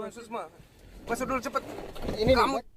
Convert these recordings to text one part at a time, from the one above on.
duluan Susma. Masuk dulu cepet. Ini Kamu nih,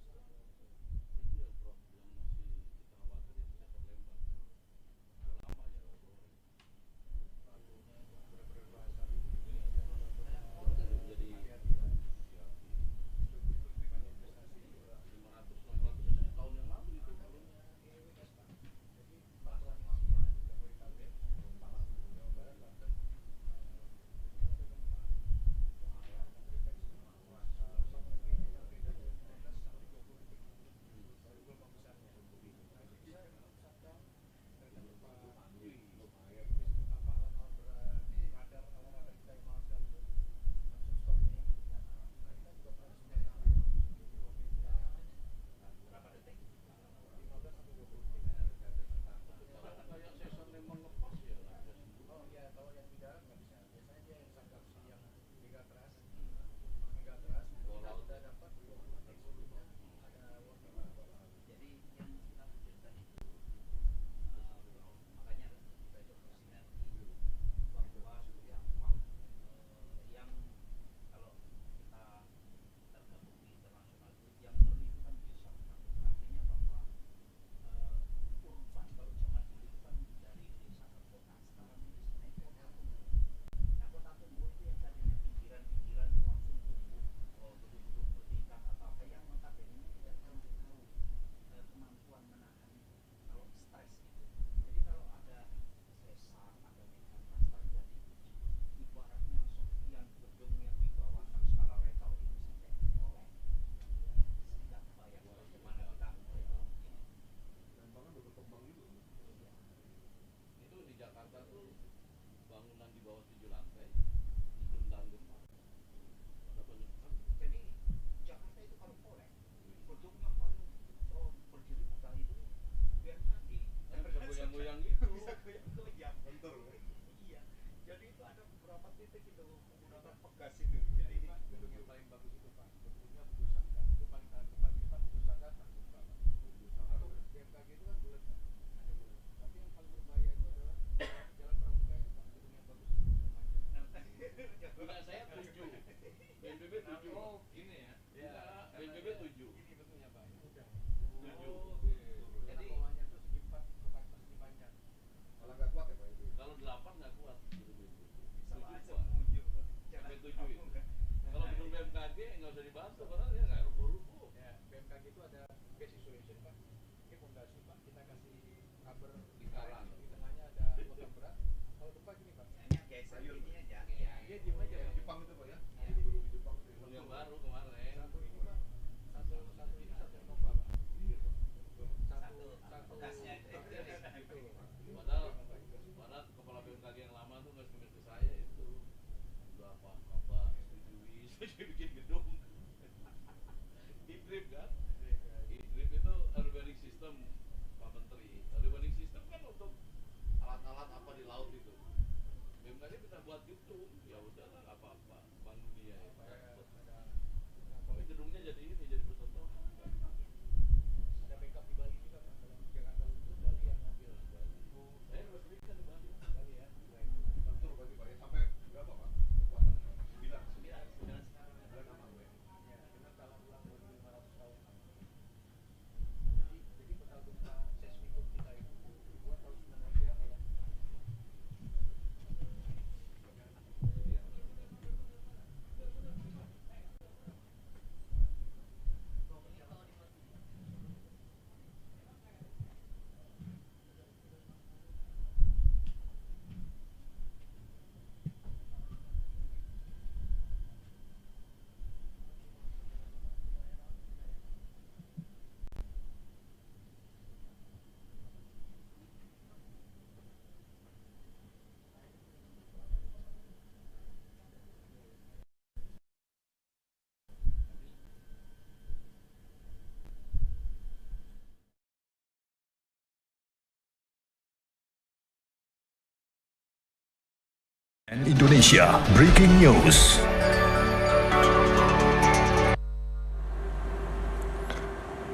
Indonesia Breaking News.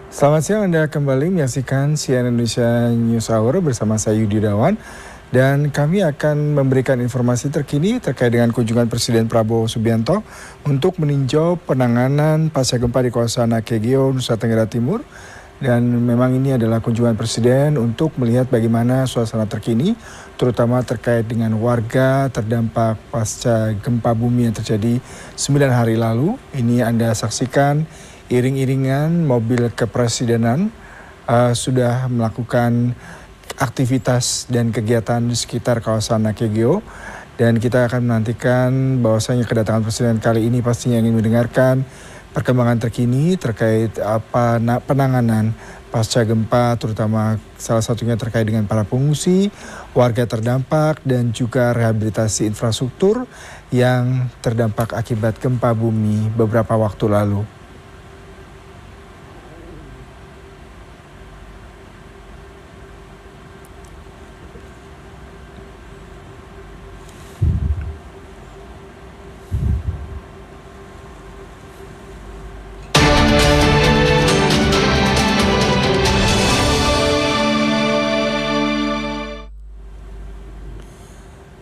Selamat siang, Anda kembali menyaksikan CNN Indonesia News Hour bersama saya Yudi Dawan. Dan kami akan memberikan informasi terkini terkait dengan kunjungan Presiden Prabowo Subianto untuk meninjau penanganan pasca gempa di kawasan Nakegeo, Nusa Tenggara Timur. Dan memang ini adalah kunjungan Presiden untuk melihat bagaimana suasana terkini, terutama terkait dengan warga terdampak pasca gempa bumi yang terjadi 9 hari lalu. Ini Anda saksikan iring-iringan mobil kepresidenan sudah melakukan aktivitas dan kegiatan di sekitar kawasan Nakegeo, dan kita akan menantikan bahwasanya kedatangan Presiden kali ini pastinya ingin mendengarkan perkembangan terkini terkait penanganan pasca gempa, terutama salah satunya terkait dengan para pengungsi, warga terdampak, dan juga rehabilitasi infrastruktur yang terdampak akibat gempa bumi beberapa waktu lalu.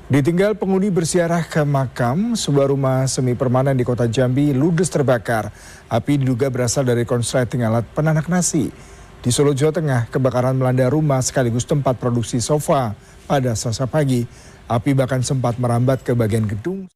Ditinggal penghuni bersiarah ke makam, sebuah rumah semi permanen di kota Jambi ludes terbakar. Api diduga berasal dari konsleting alat penanak nasi. Di Solo, Jawa Tengah, kebakaran melanda rumah sekaligus tempat produksi sofa pada Selasa pagi. Api bahkan sempat merambat ke bagian gedung.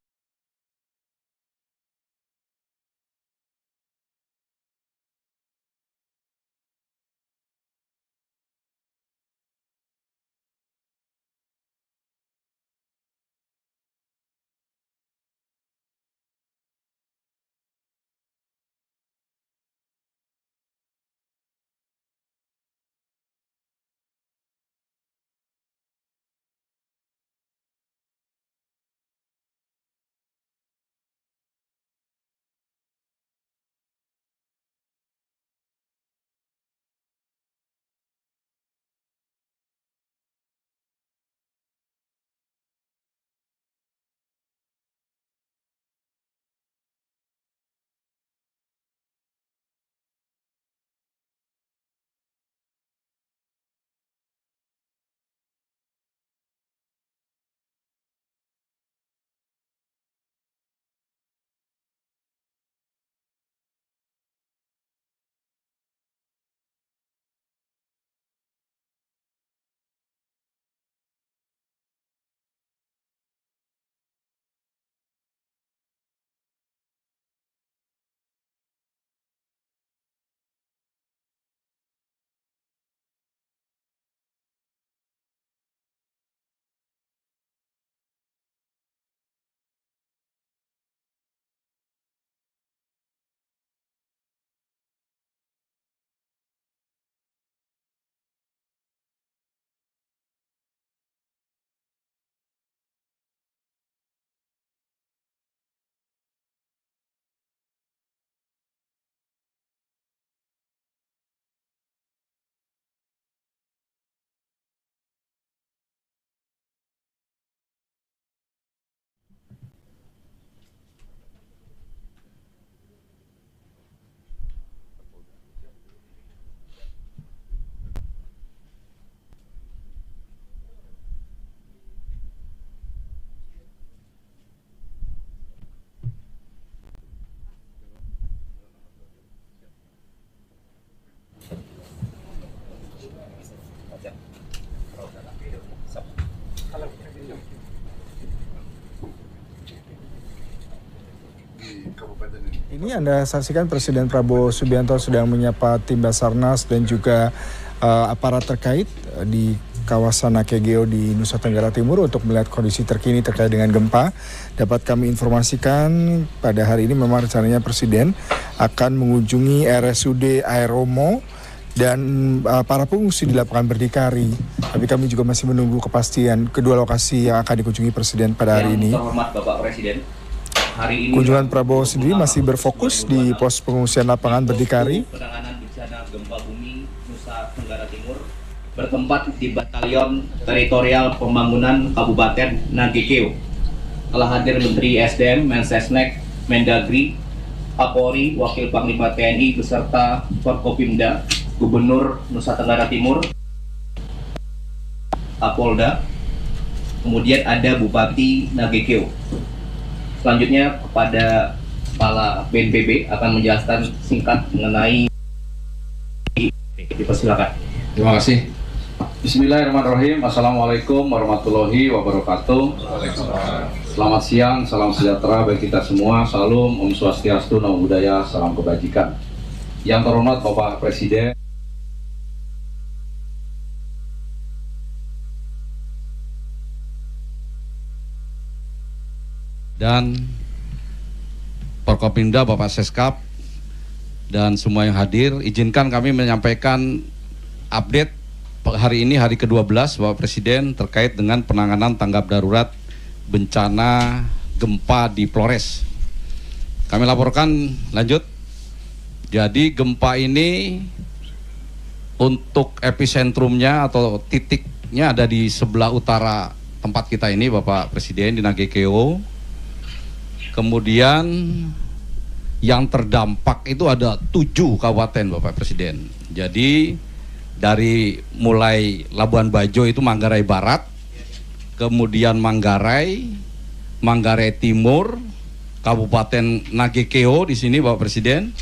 Ini Anda saksikan Presiden Prabowo Subianto sedang menyapa tim Basarnas dan juga aparat terkait di kawasan Nakegeo di Nusa Tenggara Timur untuk melihat kondisi terkini terkait dengan gempa. Dapat kami informasikan pada hari ini memang rencananya Presiden akan mengunjungi RSUD Aeromo dan para pengungsi di lapangan berdikari. Tapi kami juga masih menunggu kepastian kedua lokasi yang akan dikunjungi Presiden pada hari ini. Terhormat Bapak Presiden. Hari ini kunjungan Prabowo sendiri masih berfokus di pos pengungsian lapangan berdikari. Penanganan bencana gempa bumi Nusa Tenggara Timur bertempat di Batalion Teritorial Pembangunan Kabupaten Nakegeo. Telah hadir Menteri SDM, Mensesnek, Mendagri, Kapolri, Wakil Panglima TNI beserta Forkopimda, Gubernur Nusa Tenggara Timur, Kapolda, kemudian ada Bupati Nagekeo. Selanjutnya kepada Kepala BNPB akan menjelaskan singkat mengenai. Dipersilakan. Terima kasih. Bismillahirrahmanirrahim. Assalamualaikum warahmatullahi wabarakatuh. Selamat siang, salam sejahtera bagi kita semua. Salam, Om Swastiastu, Namo Buddhaya, salam kebajikan. Yang terhormat Bapak Presiden. Dan Forkopimda, Bapak Seskap, dan semua yang hadir, izinkan kami menyampaikan update hari ini, hari ke-12 Bapak Presiden, terkait dengan penanganan tanggap darurat bencana gempa di Flores. Kami laporkan lanjut. Jadi gempa ini untuk epicentrumnya atau titiknya ada di sebelah utara tempat kita ini Bapak Presiden, di Nagekeo. Kemudian yang terdampak itu ada 7 kabupaten Bapak Presiden. Jadi dari mulai Labuan Bajo itu Manggarai Barat, kemudian Manggarai Timur, Kabupaten Nagekeo di sini Bapak Presiden,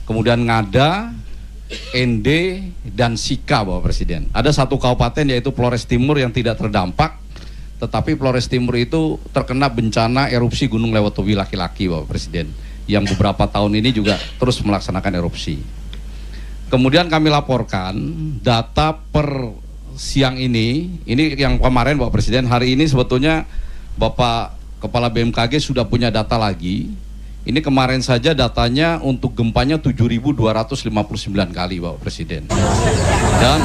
kemudian Ngada, Ende, dan Sika Bapak Presiden. Ada 1 kabupaten yaitu Flores Timur yang tidak terdampak, tetapi Flores Timur itu terkena bencana erupsi Gunung Lewotowi laki-laki Bapak Presiden, yang beberapa tahun ini juga terus melaksanakan erupsi. Kemudian kami laporkan data per siang ini yang kemarin Bapak Presiden, hari ini sebetulnya Bapak Kepala BMKG sudah punya data lagi. Ini kemarin saja datanya untuk gempanya 7.259 kali Bapak Presiden. Dan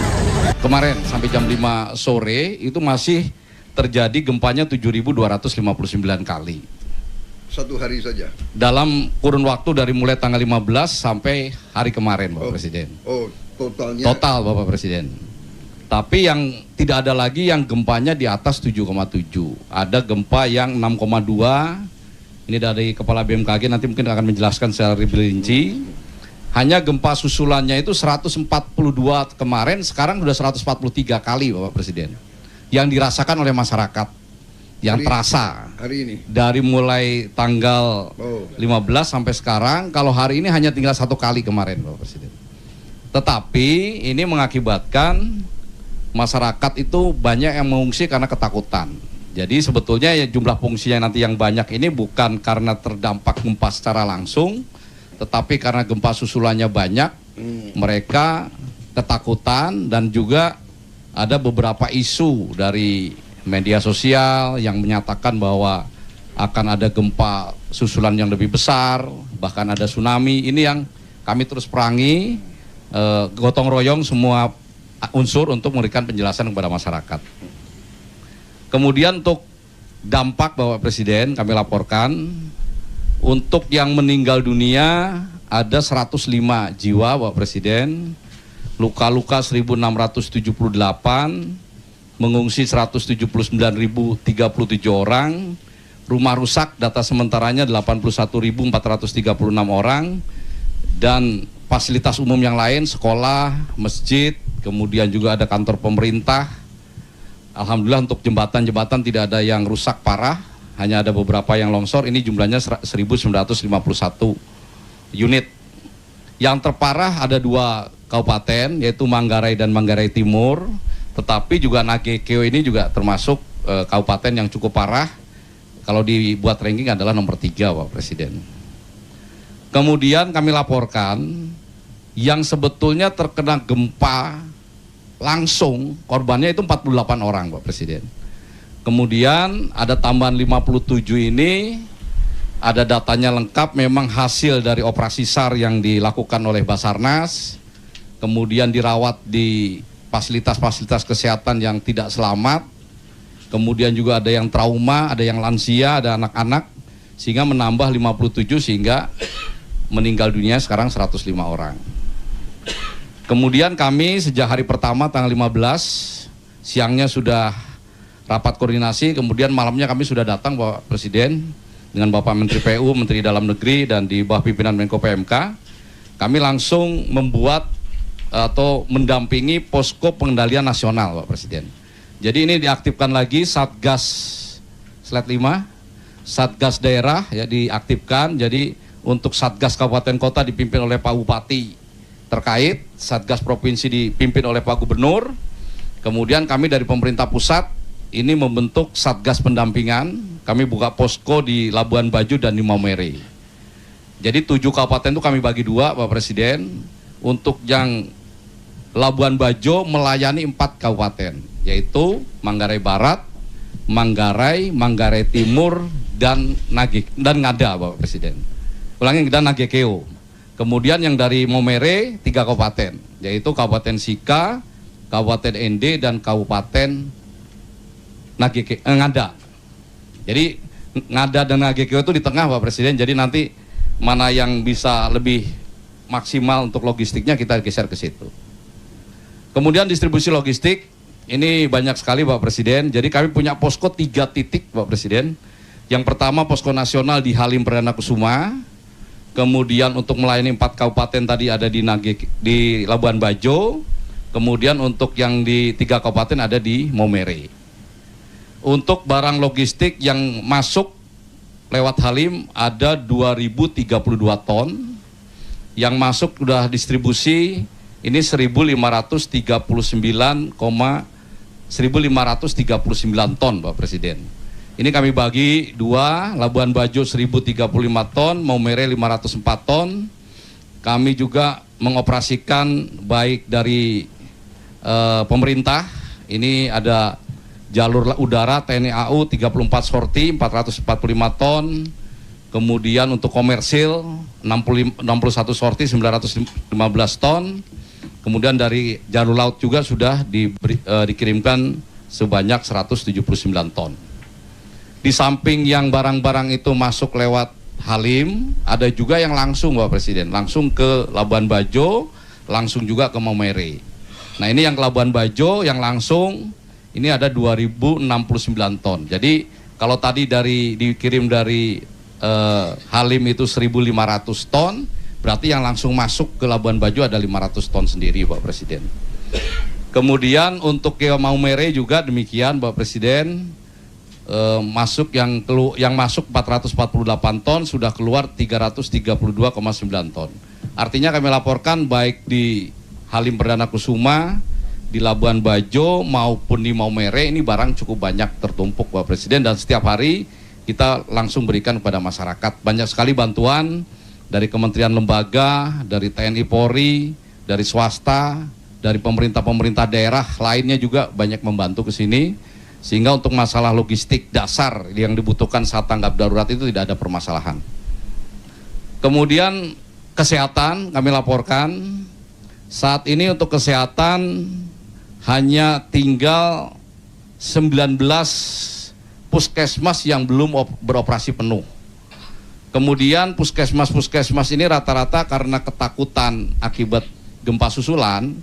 kemarin sampai jam 5 sore itu masih terjadi gempanya 7.259 kali. Satu hari saja. Dalam kurun waktu dari mulai tanggal 15 sampai hari kemarin Bapak Presiden. Oh, totalnya. Total Bapak Presiden. Tapi yang tidak ada lagi yang gempanya di atas 7,7. Ada gempa yang 6,2. Ini dari Kepala BMKG, nanti mungkin akan menjelaskan secara rinci. Hanya gempa susulannya itu 142 kemarin, sekarang sudah 143 kali Bapak Presiden. Yang dirasakan oleh masyarakat, yang terasa hari ini dari mulai tanggal 15 sampai sekarang. Kalau hari ini hanya tinggal 1 kali kemarin Bapak Presiden. Tetapi ini mengakibatkan masyarakat itu banyak yang mengungsi karena ketakutan. Jadi sebetulnya ya jumlah pengungsinya nanti yang banyak ini bukan karena terdampak gempa secara langsung, tetapi karena gempa susulannya banyak, mereka ketakutan. Dan juga ada beberapa isu dari media sosial yang menyatakan bahwa akan ada gempa susulan yang lebih besar, bahkan ada tsunami. Ini yang kami terus perangi, gotong royong semua unsur untuk memberikan penjelasan kepada masyarakat. Kemudian untuk dampak Bapak Presiden, kami laporkan untuk yang meninggal dunia ada 105 jiwa Bapak Presiden, luka-luka 1.678, mengungsi 179.037 orang, rumah rusak data sementaranya 81.436 orang, dan fasilitas umum yang lain, sekolah, masjid, kemudian juga ada kantor pemerintah. Alhamdulillah untuk jembatan-jembatan tidak ada yang rusak parah, hanya ada beberapa yang longsor. Ini jumlahnya 1.951 unit. Yang terparah ada 2 kabupaten, yaitu Manggarai dan Manggarai Timur. Tetapi juga Nagekeo ini juga termasuk kabupaten yang cukup parah. Kalau dibuat ranking adalah nomor 3 Pak Presiden. Kemudian kami laporkan yang sebetulnya terkena gempa langsung korbannya itu 48 orang Pak Presiden. Kemudian ada tambahan 57 ini, ada datanya lengkap, memang hasil dari operasi SAR yang dilakukan oleh Basarnas, kemudian dirawat di fasilitas-fasilitas kesehatan yang tidak selamat, kemudian juga ada yang trauma, ada yang lansia, ada anak-anak, sehingga menambah 57 sehingga meninggal dunia sekarang 105 orang. Kemudian kami sejak hari pertama tanggal 15 siangnya sudah rapat koordinasi, kemudian malamnya kami sudah datang Bapak Presiden dengan Bapak Menteri PU, Menteri Dalam Negeri, dan di bawah pimpinan Menko PMK. Kami langsung membuat atau mendampingi posko pengendalian nasional Bapak Presiden. Jadi ini diaktifkan lagi Satgas slide 5, Satgas daerah ya diaktifkan. Jadi untuk Satgas Kabupaten Kota dipimpin oleh Pak Bupati terkait, Satgas Provinsi dipimpin oleh Pak Gubernur. Kemudian kami dari pemerintah pusat ini membentuk Satgas pendampingan. Kami buka posko di Labuan Bajo dan di Maumere. Jadi 7 kabupaten itu kami bagi 2, Pak Presiden. Untuk yang Labuan Bajo melayani 4 kabupaten, yaitu Manggarai Barat, Manggarai, Manggarai Timur, dan Ngada, Bapak Presiden. Ulangi, dan Nagekeo. Kemudian yang dari Maumere 3 kabupaten, yaitu Kabupaten Sika, Kabupaten Ende, dan Kabupaten Ngada. Jadi Ngada dan Nagekeo itu di tengah, Pak Presiden. Jadi nanti mana yang bisa lebih maksimal untuk logistiknya kita geser ke situ. Kemudian distribusi logistik ini banyak sekali, Pak Presiden. Jadi kami punya posko 3 titik, Pak Presiden. Yang pertama posko nasional di Halim Perdana Kusuma. Kemudian untuk melayani 4 kabupaten tadi ada di Labuan Bajo. Kemudian untuk yang di 3 kabupaten ada di Maumere. Untuk barang logistik yang masuk lewat Halim ada 2032 ton. Yang masuk sudah distribusi ini 1.539 ton, Pak Presiden. Ini kami bagi 2, Labuan Bajo 1.035 ton, Maumere 504 ton. Kami juga mengoperasikan baik dari pemerintah, ini ada jalur udara TNI AU 34 sorti 445 ton. Kemudian untuk komersil 61 sorti 915 ton. Kemudian dari jalur laut juga sudah dikirimkan sebanyak 179 ton. Di samping yang barang-barang itu masuk lewat Halim, ada juga yang langsung, Bapak Presiden, langsung ke Labuan Bajo, langsung juga ke Maumere. Nah ini yang ke Labuan Bajo, yang langsung ini ada 2069 ton. Jadi kalau tadi dikirim dari Halim itu 1.500 ton, berarti yang langsung masuk ke Labuan Bajo ada 500 ton sendiri, Bapak Presiden. Kemudian untuk ke Maumere juga demikian, Bapak Presiden. Yang masuk 448 ton, sudah keluar 332,9 ton. Artinya kami laporkan baik di Halim Perdana Kusuma, di Labuan Bajo maupun di Maumere ini barang cukup banyak tertumpuk, Bapak Presiden, dan setiap hari kita langsung berikan kepada masyarakat. Banyak sekali bantuan dari kementerian lembaga, dari TNI Polri, dari swasta, dari pemerintah daerah lainnya juga banyak membantu ke sini. Sehingga untuk masalah logistik dasar yang dibutuhkan saat tanggap darurat itu tidak ada permasalahan. Kemudian kesehatan kami laporkan, saat ini untuk kesehatan hanya tinggal 19 puskesmas yang belum beroperasi penuh. Kemudian puskesmas ini rata-rata karena ketakutan akibat gempa susulan,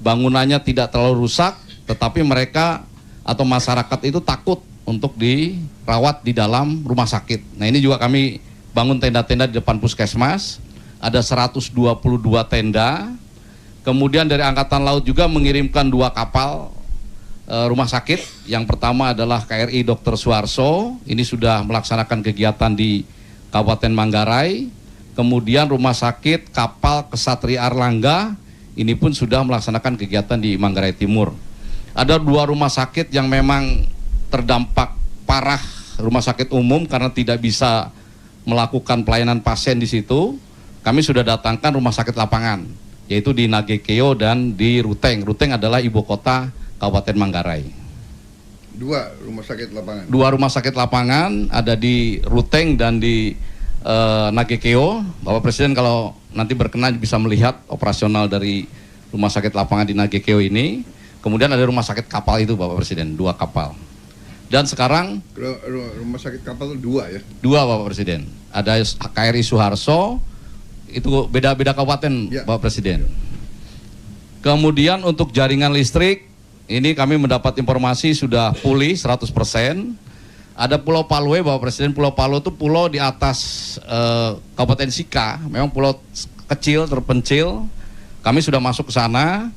bangunannya tidak terlalu rusak, tetapi mereka atau masyarakat itu takut untuk dirawat di dalam rumah sakit. Nah ini juga kami bangun tenda-tenda di depan puskesmas, ada 122 tenda. Kemudian dari Angkatan Laut juga mengirimkan 2 kapal rumah sakit. Yang pertama adalah KRI Dr. Suharso, ini sudah melaksanakan kegiatan di Kabupaten Manggarai. Kemudian rumah sakit kapal Kesatria Arlangga, ini pun sudah melaksanakan kegiatan di Manggarai Timur. Ada 2 rumah sakit yang memang terdampak parah, rumah sakit umum, karena tidak bisa melakukan pelayanan pasien di situ. Kami sudah datangkan rumah sakit lapangan, yaitu di Nagekeo dan di Ruteng. Ruteng adalah ibu kota Kabupaten Manggarai. 2 rumah sakit lapangan. 2 rumah sakit lapangan ada di Ruteng dan di Nagekeo. Bapak Presiden kalau nanti berkenan bisa melihat operasional dari rumah sakit lapangan di Nagekeo ini. Kemudian ada rumah sakit kapal itu, Bapak Presiden, 2 kapal. Dan sekarang rumah sakit kapal 2 ya? 2, Bapak Presiden. Ada KRI Suharso, itu beda-beda kabupaten, ya, Bapak Presiden. Kemudian untuk jaringan listrik, ini kami mendapat informasi sudah pulih 100%. Ada Pulau Palue, Bapak Presiden. Pulau Palue itu pulau di atas Kabupaten Sika, memang pulau kecil, terpencil. Kami sudah masuk ke sana.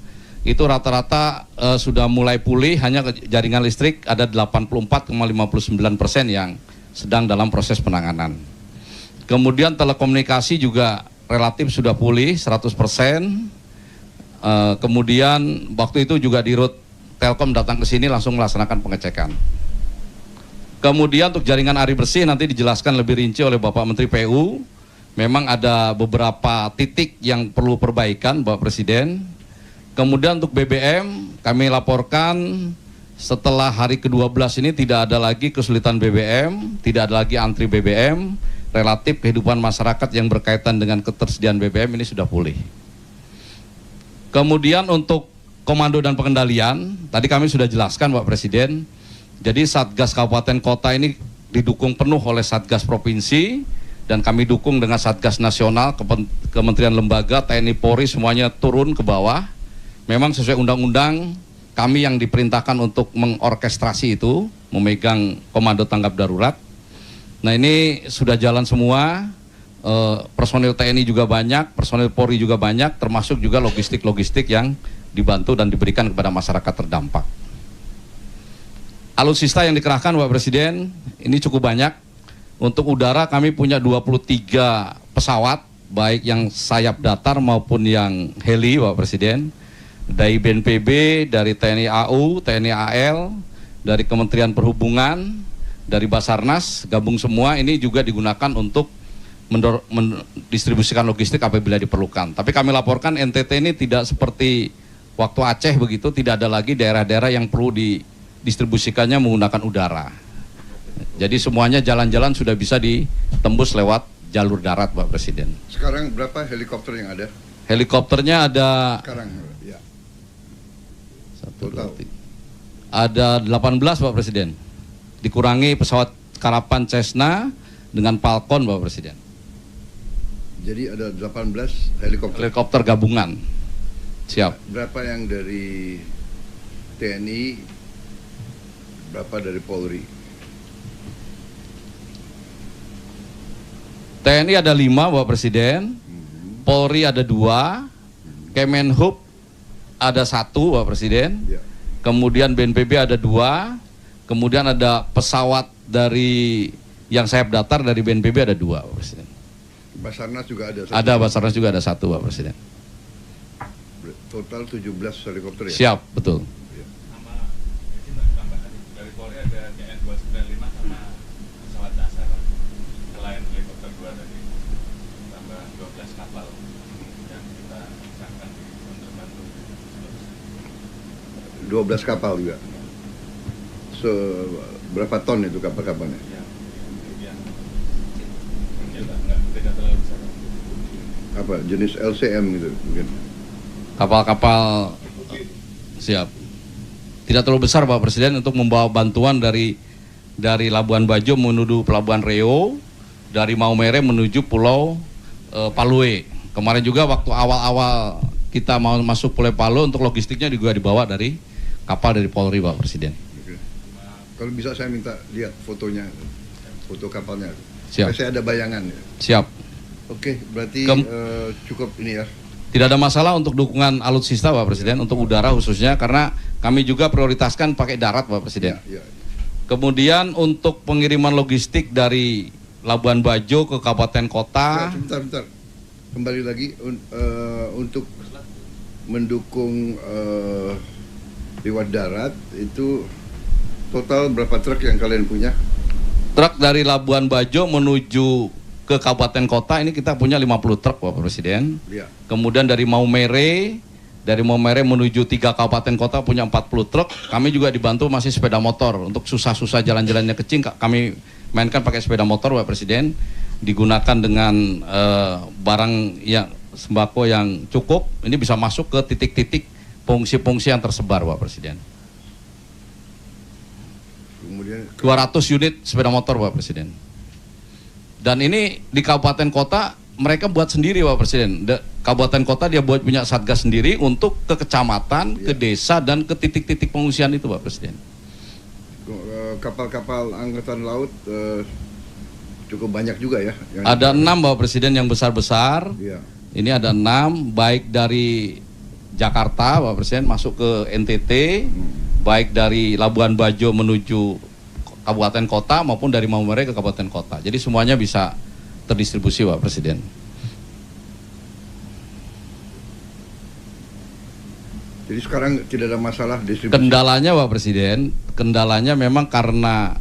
itu rata-rata sudah mulai pulih, hanya jaringan listrik ada 84,59% yang sedang dalam proses penanganan. Kemudian telekomunikasi juga relatif sudah pulih 100%. Kemudian waktu itu juga Dirut Telkom datang ke sini langsung melaksanakan pengecekan. Kemudian untuk jaringan air bersih nanti dijelaskan lebih rinci oleh Bapak Menteri PU. Memang ada beberapa titik yang perlu perbaikan Bapak Presiden. Kemudian untuk BBM kami laporkan setelah hari ke-12 ini tidak ada lagi kesulitan BBM, tidak ada lagi antri BBM, relatif kehidupan masyarakat yang berkaitan dengan ketersediaan BBM ini sudah pulih. Kemudian untuk komando dan pengendalian, tadi kami sudah jelaskan Pak Presiden, jadi Satgas Kabupaten Kota ini didukung penuh oleh Satgas Provinsi, dan kami dukung dengan Satgas Nasional, Kementerian Lembaga, TNI Polri semuanya turun ke bawah. Memang sesuai undang-undang kami yang diperintahkan untuk mengorkestrasi itu, memegang komando tanggap darurat. Nah ini sudah jalan semua, personil TNI juga banyak, personil Polri juga banyak, termasuk juga logistik-logistik yang dibantu dan diberikan kepada masyarakat terdampak. Alutsista yang dikerahkan Pak Presiden ini cukup banyak. Untuk udara kami punya 23 pesawat, baik yang sayap datar maupun yang heli Pak Presiden. Dari BNPB, dari TNI AU, TNI AL, dari Kementerian Perhubungan, dari Basarnas, gabung semua ini juga digunakan untuk mendistribusikan logistik apabila diperlukan. Tapi kami laporkan NTT ini tidak seperti waktu Aceh begitu, tidak ada lagi daerah-daerah yang perlu didistribusikannya menggunakan udara. Jadi semuanya jalan-jalan sudah bisa ditembus lewat jalur darat Pak Presiden. Sekarang berapa helikopter yang ada? Helikopternya ada Sekarang ya. Total. Ada 18 Pak Presiden. Dikurangi pesawat Karapan Cessna dengan Falcon Pak Presiden. Jadi ada 18 helikopter. Helikopter gabungan. Siap. Berapa yang dari TNI, berapa dari Polri? TNI ada 5 Bapak Presiden, Polri ada 2, Kemenhub ada 1 Bapak Presiden, Ya. kemudian BNPB ada 2, kemudian ada pesawat dari yang sayap datar dari BNPB ada 2 Bapak Presiden. Basarnas juga ada. Ada Basarnas juga ada 1 Bapak Presiden. Total 17 helikopter ya? Siap, betul. Sama izin tambahan dari Polri ada CN-295 sama pesawat dasar selain helikopter 2 tadi, tambah 12 kapal yang kita siapkan untuk bantu 12 kapal juga. Berapa ton itu kapal-kapalnya? yang tidak terlalu besar. Apa jenis LCM gitu mungkin? Kapal-kapal siap. Tidak terlalu besar Pak Presiden untuk membawa bantuan dari Labuan Bajo menuju Pelabuhan Reo, dari Maumere menuju Pulau Palue. Kemarin juga waktu awal-awal kita mau masuk Pulau Palu, untuk logistiknya juga dibawa dari kapal dari Polri Pak Presiden. Oke. Kalau bisa saya minta lihat fotonya, foto kapalnya. Siap. Saya ada bayangan ya. Siap. Oke, berarti cukup ini ya. Tidak ada masalah untuk dukungan alutsista Pak Presiden, untuk udara khususnya, karena kami juga prioritaskan pakai darat Pak Presiden. Ya. Kemudian untuk pengiriman logistik dari Labuan Bajo ke kabupaten kota. Sebentar. Kembali lagi untuk mendukung lewat darat itu total berapa truk yang kalian punya? Truk dari Labuan Bajo menuju ke kabupaten kota ini kita punya 50 truk Bapak Presiden. Ya. Kemudian dari Maumere menuju 3 kabupaten kota punya 40 truk. Kami juga dibantu masih sepeda motor. Untuk susah-susah jalan-jalannya kecil kami mainkan pakai sepeda motor Bapak Presiden. Digunakan dengan barang yang sembako yang cukup. Ini bisa masuk ke titik-titik pengungsi-pengungsi yang tersebar Bapak Presiden. Kemudian 200 unit sepeda motor Bapak Presiden. Dan ini di kabupaten kota mereka buat sendiri Bapak Presiden. Kabupaten kota dia buat punya satgas sendiri untuk ke kecamatan, ke desa, dan ke titik-titik pengungsian itu Bapak Presiden. kapal-kapal angkatan laut cukup banyak juga ya. Ada 6 Bapak Presiden yang besar-besar. Iya. Ini ada 6, baik dari Jakarta, Pak Presiden, masuk ke NTT, baik dari Labuan Bajo menuju kabupaten kota maupun dari Maumere ke kabupaten kota. Jadi semuanya bisa terdistribusi, Pak Presiden. Jadi sekarang tidak ada masalah distribusi. Kendalanya, Pak Presiden, kendalanya memang karena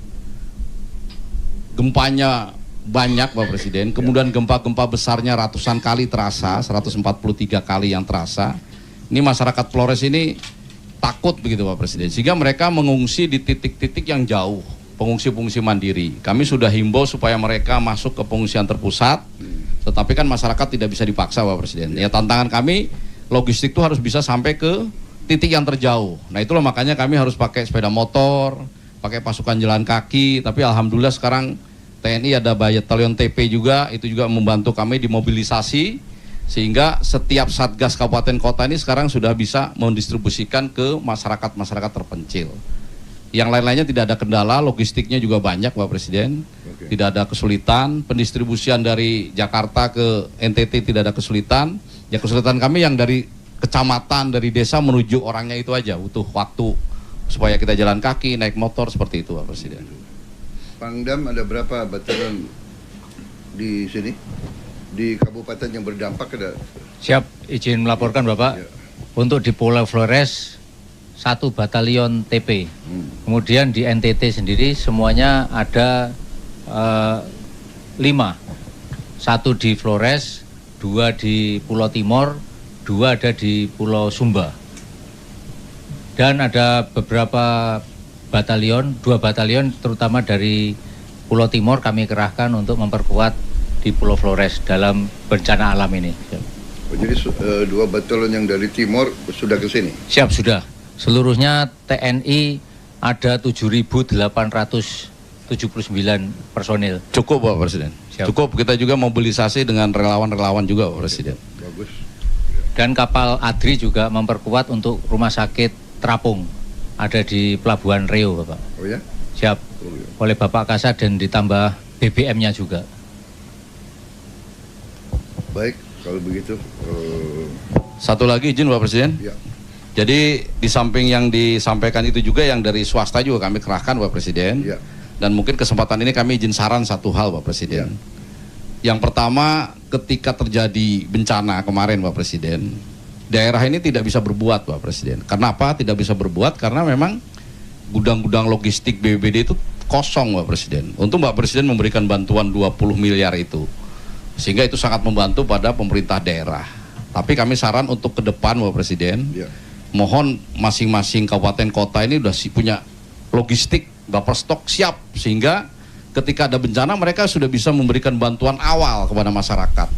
gempanya banyak, Pak Presiden, kemudian gempa-gempa besarnya ratusan kali terasa, 143 kali yang terasa. Ini masyarakat Flores ini takut begitu, Pak Presiden, sehingga mereka mengungsi di titik-titik yang jauh, pengungsi-pengungsi mandiri. Kami sudah himbau supaya mereka masuk ke pengungsian terpusat, tetapi kan masyarakat tidak bisa dipaksa, Pak Presiden. Ya, tantangan kami, logistik itu harus bisa sampai ke titik yang terjauh. Nah, itulah makanya kami harus pakai sepeda motor, pakai pasukan jalan kaki, tapi alhamdulillah sekarang TNI ada batalion TP juga, itu juga membantu kami dimobilisasi, sehingga setiap satgas kabupaten kota ini sekarang sudah bisa mendistribusikan ke masyarakat-masyarakat terpencil. Yang lain-lainnya tidak ada kendala, logistiknya juga banyak, Pak Presiden. Tidak ada kesulitan, pendistribusian dari Jakarta ke NTT tidak ada kesulitan. Ya, kesulitan kami yang dari kecamatan, dari desa menuju orangnya itu aja, butuh waktu supaya kita jalan kaki, naik motor, seperti itu, Pak Presiden. Pangdam ada berapa batalion di sini? Di kabupaten yang berdampak ada? Siap, izin melaporkan Bapak. Ya. Untuk di Pulau Flores 1 batalion TP. Kemudian di NTT sendiri semuanya ada 5. 1 di Flores, 2 di Pulau Timor, 2 ada di Pulau Sumba. Dan ada beberapa batalion, 2 batalion terutama dari Pulau Timor kami kerahkan untuk memperkuat di Pulau Flores dalam bencana alam ini. Oh, jadi 2 batalion yang dari Timor sudah ke sini? Siap, sudah. Seluruhnya TNI ada 7.879 personil. Cukup, Pak Presiden. Siap. Cukup, kita juga mobilisasi dengan relawan-relawan juga, Pak Presiden. Bagus. Dan kapal ADRI juga memperkuat untuk rumah sakit terapung. Ada di Pelabuhan Riau, Bapak. Oh ya? Siap. Oh, ya. Oleh Bapak Kasat dan ditambah BBM-nya juga. Baik, kalau begitu. Satu lagi izin, Pak Presiden. Ya. Jadi di samping yang disampaikan itu juga yang dari swasta juga kami kerahkan, Pak Presiden. Ya. Dan mungkin kesempatan ini kami izin saran satu hal, Pak Presiden. Yang pertama, ketika terjadi bencana kemarin, Pak Presiden, daerah ini tidak bisa berbuat, Pak Presiden. Kenapa tidak bisa berbuat? Karena memang gudang-gudang logistik BPBD itu kosong, Pak Presiden. Untuk Pak Presiden memberikan bantuan 20 miliar itu. Sehingga itu sangat membantu pada pemerintah daerah. Tapi kami saran untuk ke depan, Pak Presiden, mohon masing-masing kabupaten kota ini sudah punya logistik, buffer stok siap, sehingga ketika ada bencana mereka sudah bisa memberikan bantuan awal kepada masyarakat.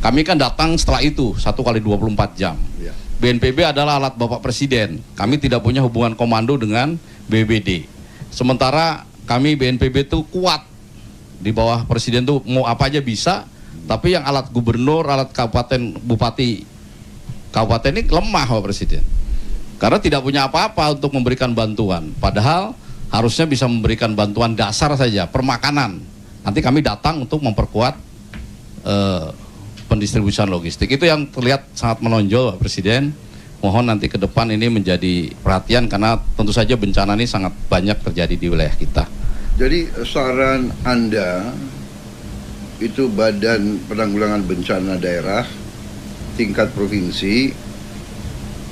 Kami kan datang setelah itu 1 kali 24 jam. BNPB adalah alat Bapak Presiden. Kami tidak punya hubungan komando dengan BBD. Sementara kami BNPB itu kuat di bawah Presiden tuh mau apa aja bisa. Tapi yang alat gubernur, alat kabupaten, bupati kabupaten ini lemah, Pak Presiden. Karena tidak punya apa-apa untuk memberikan bantuan. Padahal harusnya bisa memberikan bantuan dasar saja, permakanan. Nanti kami datang untuk memperkuat pendistribusian logistik. Itu yang terlihat sangat menonjol, Pak Presiden. Mohon nanti ke depan ini menjadi perhatian karena tentu saja bencana ini sangat banyak terjadi di wilayah kita. Jadi saran Anda itu Badan Penanggulangan Bencana Daerah tingkat provinsi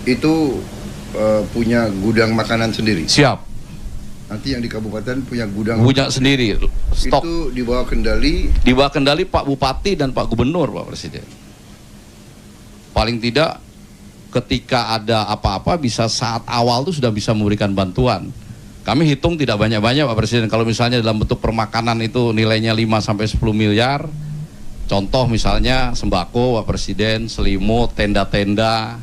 itu punya gudang makanan sendiri. Siap. Nanti yang di kabupaten punya gudang sendiri, stok. Itu di bawah kendali Pak Bupati dan Pak Gubernur, Pak Presiden. Paling tidak ketika ada apa-apa bisa saat awal itu sudah bisa memberikan bantuan. Kami hitung tidak banyak-banyak, Pak Presiden. Kalau misalnya dalam bentuk permakanan itu nilainya 5-10 miliar. Contoh misalnya sembako, Pak Presiden, selimut, tenda-tenda,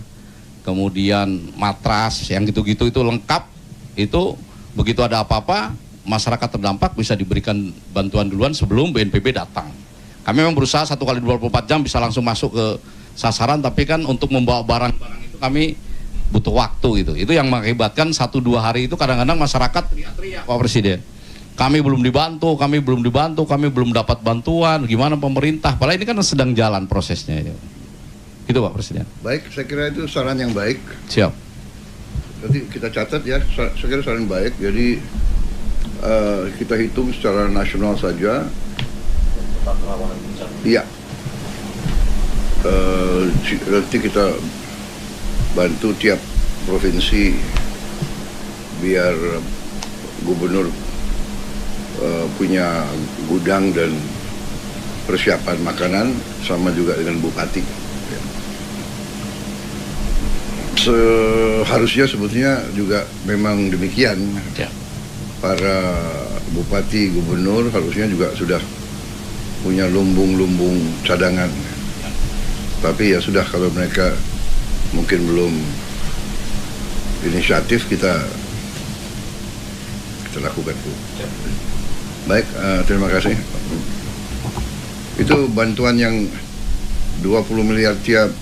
kemudian matras, yang gitu-gitu itu lengkap. Itu begitu ada apa-apa, masyarakat terdampak bisa diberikan bantuan duluan sebelum BNPB datang. Kami memang berusaha 1 kali 24 jam bisa langsung masuk ke sasaran, tapi kan untuk membawa barang-barang itu kami butuh waktu gitu. Itu yang mengakibatkan 1-2 hari itu kadang-kadang masyarakat teriak-teriak, Pak Presiden. Kami belum dibantu, kami belum dapat bantuan, gimana pemerintah? Padahal ini kan sedang jalan prosesnya. Itu Pak Presiden. Baik, saya kira itu saran yang baik. Siap. Nanti kita catat ya, saya kira saran baik. Jadi kita hitung secara nasional saja. Iya. Nanti kita bantu tiap provinsi biar gubernur punya gudang dan persiapan makanan, sama juga dengan bupati. Seharusnya sebetulnya juga memang demikian. Ya. Para bupati, gubernur harusnya juga sudah punya lumbung-lumbung cadangan. Tapi ya sudah, kalau mereka mungkin belum inisiatif, kita lakukan itu. Baik, terima kasih. Itu bantuan yang 20 miliar tiap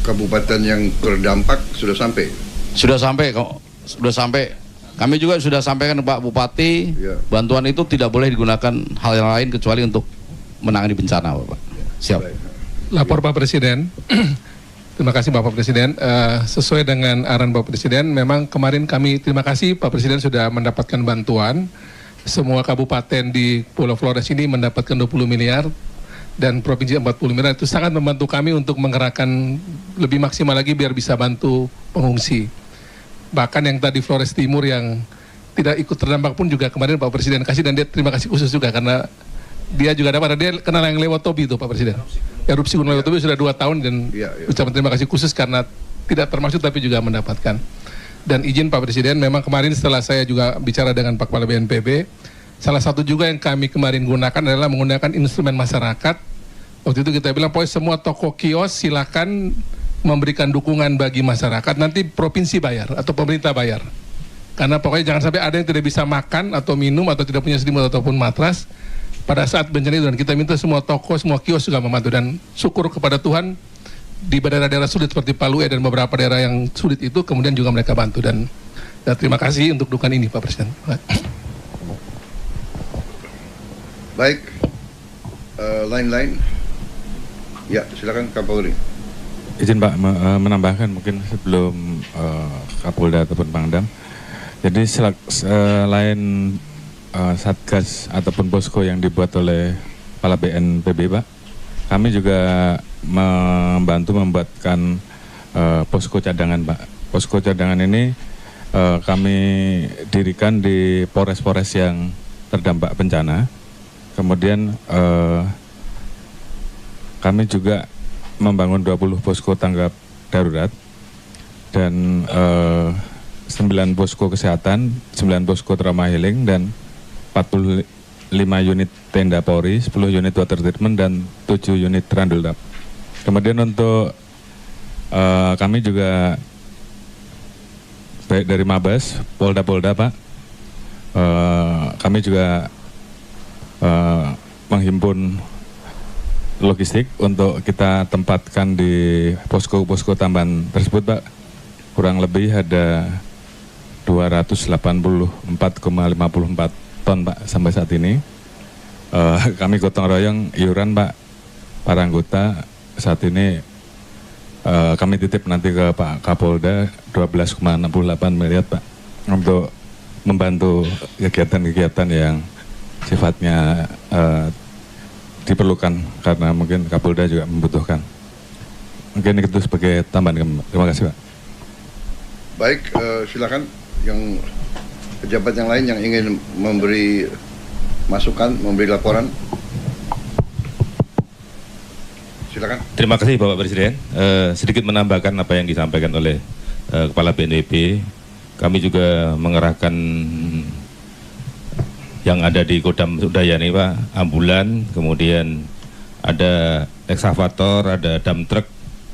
kabupaten yang terdampak sudah sampai? Sudah sampai kok, sudah sampai. Kami juga sudah sampaikan Pak Bupati, ya. Bantuan itu tidak boleh digunakan hal yang lain kecuali untuk menangani bencana, Bapak. Siap. Baik. Lapor Pak Presiden. Terima kasih Bapak Presiden. Sesuai dengan arahan Bapak Presiden, memang kemarin kami terima kasih Pak Presiden sudah mendapatkan bantuan. Semua kabupaten di Pulau Flores ini mendapatkan 20 miliar dan provinsi 40 miliar. Itu sangat membantu kami untuk menggerakkan lebih maksimal lagi biar bisa bantu pengungsi. Bahkan yang tadi Flores Timur yang tidak ikut terdampak pun juga kemarin Pak Presiden kasih, dan dia terima kasih khusus juga karena dia juga dapat, dia kenal yang lewat Tobi itu Pak Presiden. Erupsi Gunung Lewat Tobi sudah 2 tahun dan ucapan terima kasih khusus karena tidak termasuk tapi juga mendapatkan. Dan izin Pak Presiden, memang kemarin setelah saya juga bicara dengan Pak Kepala BNPB, salah satu juga yang kami kemarin gunakan adalah menggunakan instrumen masyarakat. Waktu itu kita bilang, pokoknya semua toko kios silakan memberikan dukungan bagi masyarakat, nanti provinsi bayar atau pemerintah bayar. Karena pokoknya jangan sampai ada yang tidak bisa makan atau minum atau tidak punya selimut ataupun matras pada saat bencana itu. Dan kita minta semua toko, semua kios juga membantu, dan syukur kepada Tuhan di daerah-daerah sulit seperti Palu dan beberapa daerah yang sulit itu kemudian juga mereka bantu, dan terima kasih untuk dukungan ini Pak Presiden. Baik, lain-lain. Ya, silakan Kapolri. Izin Pak menambahkan mungkin sebelum Kapolda ataupun Pangdam. Jadi selain Satgas ataupun posko yang dibuat oleh Kepala BNPB Pak, kami juga membuatkan posko cadangan Pak. Posko cadangan ini kami dirikan di polres-polres yang terdampak bencana. Kemudian kami juga membangun 20 posko tanggap darurat dan 9 posko kesehatan, 9 posko trauma healing, dan 45 unit tenda Polri, 10 unit water treatment, dan 7 unit trandul tap. Kemudian untuk kami juga baik dari Mabes, Polda Pak, kami juga menghimpun logistik untuk kita tempatkan di posko-posko tambahan tersebut Pak. Kurang lebih ada 284,54 ton Pak sampai saat ini. Kami gotong royong iuran Pak, para anggota saat ini kami titip nanti ke Pak Kapolda 12,68 miliar Pak untuk membantu kegiatan-kegiatan yang sifatnya diperlukan karena mungkin Kapolda juga membutuhkan. Mungkin itu sebagai tambahan. Terima kasih Pak. Baik, silakan yang pejabat yang lain yang ingin memberi masukan, memberi laporan. Silakan. Terima kasih Bapak Presiden. Sedikit menambahkan apa yang disampaikan oleh Kepala BNPB. Kami juga mengerahkan yang ada di Kodam Udayana Pak, ambulan, kemudian ada ekskavator, ada dump truck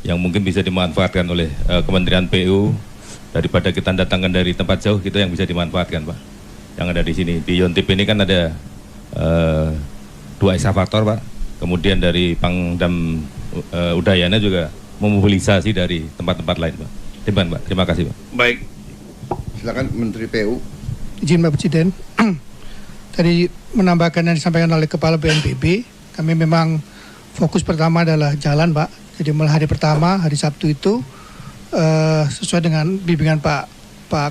yang mungkin bisa dimanfaatkan oleh Kementerian PU. Daripada kita datangkan dari tempat jauh, itu yang bisa dimanfaatkan Pak, yang ada di sini. Di Yontip ini kan ada 2 ekskavator Pak, kemudian dari Pangdam Udayana juga memobilisasi dari tempat-tempat lain Pak. Terima kasih Pak. Baik, silakan Menteri PU. Izin Pak Presiden. Tadi menambahkan yang disampaikan oleh Kepala BNPB, kami memang fokus pertama adalah jalan Pak. Jadi mulai hari pertama, hari Sabtu itu sesuai dengan bimbingan Pak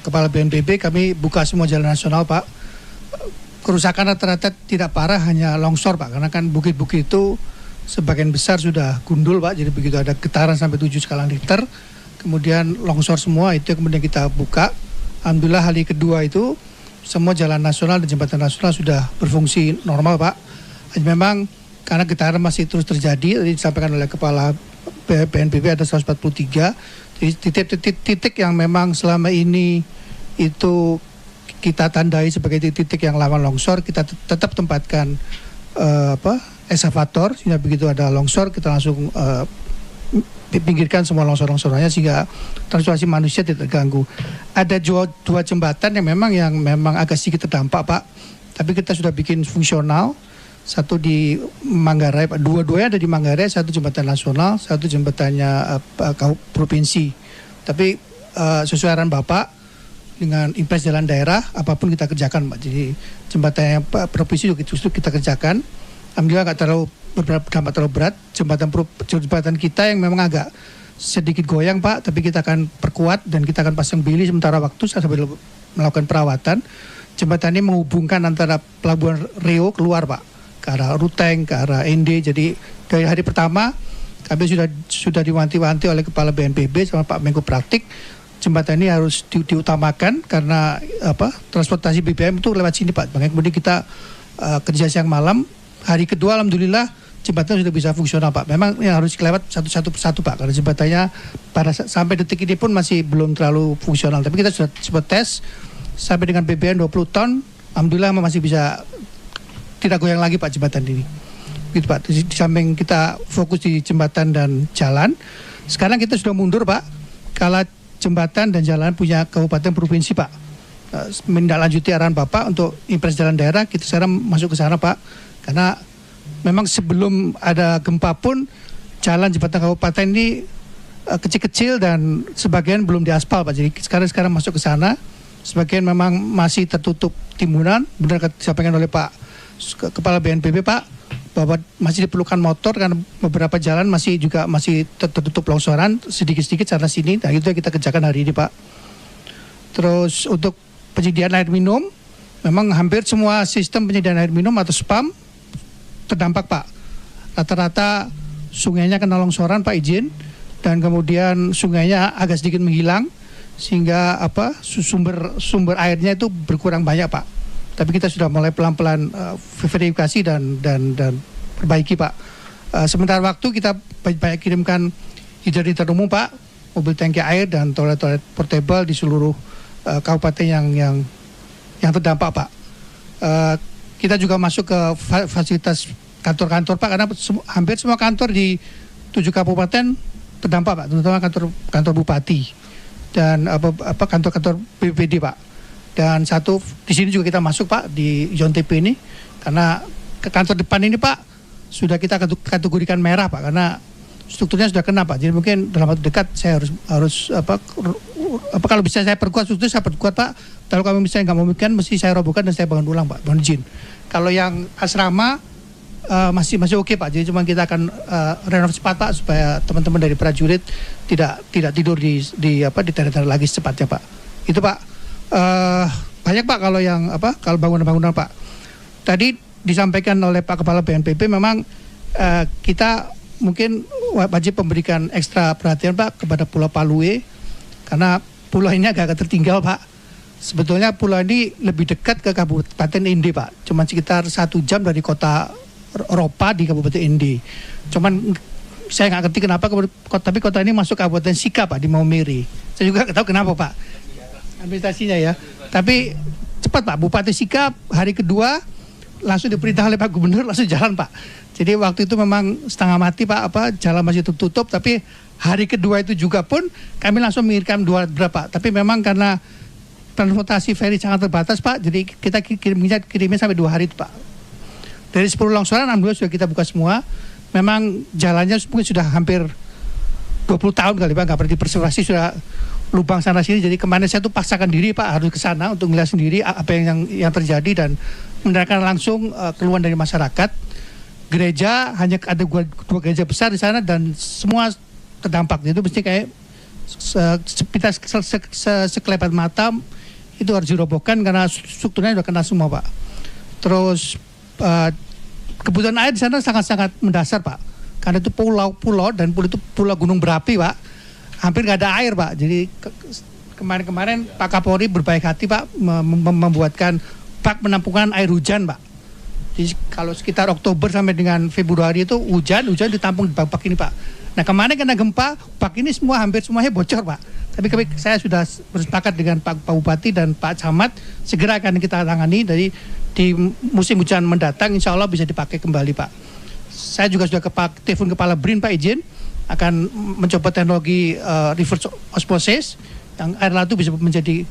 Kepala BNPB, kami buka semua jalan nasional Pak. Kerusakan rata-rata tidak parah, hanya longsor Pak, karena kan bukit-bukit itu sebagian besar sudah gundul Pak, jadi begitu ada getaran sampai 7 skala Richter, kemudian longsor semua, itu kemudian kita buka. Alhamdulillah hari kedua itu semua jalan nasional dan jembatan nasional sudah berfungsi normal Pak. Memang karena getaran masih terus terjadi, tadi disampaikan oleh Kepala BNPB ada 143, jadi titik-titik yang memang selama ini itu kita tandai sebagai titik yang rawan longsor, kita tetap tempatkan eskavator, sehingga begitu ada longsor kita langsung pinggirkan semua longsor-longsorannya sehingga transportasi manusia tidak terganggu. Ada dua jembatan yang memang agak sedikit terdampak Pak, tapi kita sudah bikin fungsional. Satu di Manggarai Pak, dua-duanya ada di Manggarai, satu jembatan nasional, satu jembatannya provinsi. Tapi sesuai arahan Bapak dengan impres jalan daerah, apapun kita kerjakan Pak. Jadi jembatannya provinsi juga justru kita kerjakan. Alhamdulillah nggak terlalu berdampak terlalu berat. Jembatan kita yang memang agak sedikit goyang Pak, tapi kita akan perkuat dan kita akan pasang bili sementara waktu sambil melakukan perawatan. Jembatan ini menghubungkan antara Pelabuhan Riau keluar Pak, ke arah Ruteng, ke arah ND. Jadi dari hari pertama kami sudah diwanti-wanti oleh Kepala BNPB sama Pak Menko Praktik, jembatan ini harus diutamakan karena transportasi BBM itu lewat sini Pak. Makanya kemudian kita kerja siang malam. Hari kedua alhamdulillah jembatan sudah bisa fungsional Pak. Memang yang harus lewat satu persatu Pak, karena jembatannya sampai detik ini pun masih belum terlalu fungsional. Tapi kita sudah tes sampai dengan BBM 20 ton, alhamdulillah masih bisa tidak goyang lagi Pak jembatan ini. Gitu Pak. Di samping kita fokus di jembatan dan jalan, sekarang kita sudah mundur Pak. Kalau jembatan dan jalan punya kabupaten provinsi Pak. Menindaklanjuti arahan Bapak untuk impres jalan daerah, kita sekarang masuk ke sana Pak. Karena memang sebelum ada gempa pun jalan jembatan kabupaten ini kecil-kecil dan sebagian belum diaspal Pak. Jadi sekarang masuk ke sana. Sebagian memang masih tertutup timbunan. Benar disampaikan oleh Pak Kepala BNPB Pak, bahwa masih diperlukan motor karena beberapa jalan masih tertutup longsoran sedikit-sedikit sana sini. Nah itu yang kita kerjakan hari ini Pak. Terus untuk penyediaan air minum, memang hampir semua sistem penyediaan air minum atau SPAM terdampak Pak. Rata-rata sungainya kena longsoran Pak, izin, dan kemudian sungainya agak sedikit menghilang sehingga sumber airnya itu berkurang banyak Pak. Tapi kita sudah mulai pelan-pelan verifikasi dan perbaiki Pak. Sementara waktu kita banyak kirimkan hidran umum Pak, mobil tangki air dan toilet-toilet portable di seluruh kabupaten yang terdampak Pak. Kita juga masuk ke fasilitas kantor-kantor Pak, karena hampir semua kantor di 7 kabupaten terdampak Pak, terutama kantor bupati dan kantor-kantor BPD Pak. Dan satu di sini juga kita masuk Pak di Zon TP ini, karena ke kantor depan ini Pak sudah kita kategorikan merah Pak, karena strukturnya sudah kena Pak. Jadi mungkin dalam waktu dekat saya harus kalau bisa saya perkuat struktur, saya perkuat Pak. Kalau kami misalnya nggak memungkinkan, mesti saya robohkan dan saya bangun ulang Pak, mohon izin. Kalau yang asrama masih oke Pak. Jadi cuma kita akan renov cepat Pak, supaya teman-teman dari prajurit tidak tidur di daerah-daerah lagi secepatnya Pak. Itu Pak. Banyak Pak kalau bangunan-bangunan Pak. Tadi disampaikan oleh Pak Kepala BNPB, memang kita mungkin wajib memberikan ekstra perhatian Pak kepada Pulau Palue, karena pulau ini agak tertinggal Pak. Sebetulnya pulau ini lebih dekat ke Kabupaten Inde Pak, cuma sekitar 1 jam dari kota Ropa di Kabupaten Inde. Cuman saya nggak ngerti kenapa, tapi kota ini masuk Kabupaten Sika Pak, di Maumere. Saya juga nggak tahu kenapa Pak, administrasinya ya. Tapi cepat Pak, Bupati Sika hari kedua langsung diperintah oleh Pak Gubernur langsung jalan Pak. Jadi waktu itu memang setengah mati Pak, jalan masih tertutup, tapi hari kedua itu juga pun kami langsung mengirimkan 2 berapa. Tapi memang karena transportasi ferry sangat terbatas Pak, jadi kita kirimnya sampai 2 hari itu Pak. Dari 10 longsoran alhamdulillah sudah kita buka semua. Memang jalannya mungkin sudah hampir 20 tahun kali Pak, nggak pernah diperservasi, sudah lubang sana sini. Jadi kemarin saya tuh paksakan diri Pak harus ke sana untuk melihat sendiri apa yang terjadi dan mendengarkan langsung keluhan dari masyarakat. gereja, hanya ada dua gereja besar di sana dan semua terdampak. Itu mesti kayak sekelebat mata itu harus dirobohkan karena strukturnya sudah kena semua, Pak. Terus kebutuhan air di sana sangat-sangat mendasar, Pak. Karena itu pulau-pulau dan pulau itu pulau gunung berapi, Pak. Hampir nggak ada air, Pak. Jadi kemarin Pak Kapolri berbaik hati, Pak, membuatkan bak penampungan air hujan, Pak. Jadi kalau sekitar Oktober sampai dengan Februari itu hujan ditampung di bak ini, Pak. Nah kemarin kena gempa, bak ini hampir semuanya bocor, Pak. Tapi saya sudah bersepakat dengan Pak Bupati dan Pak Camat, segera akan kita tangani. Dari di musim hujan mendatang, insya Allah bisa dipakai kembali, Pak. Saya juga sudah telepon Kepala BRIN, Pak, izin akan mencoba teknologi reverse osmosis yang air laut bisa menjadi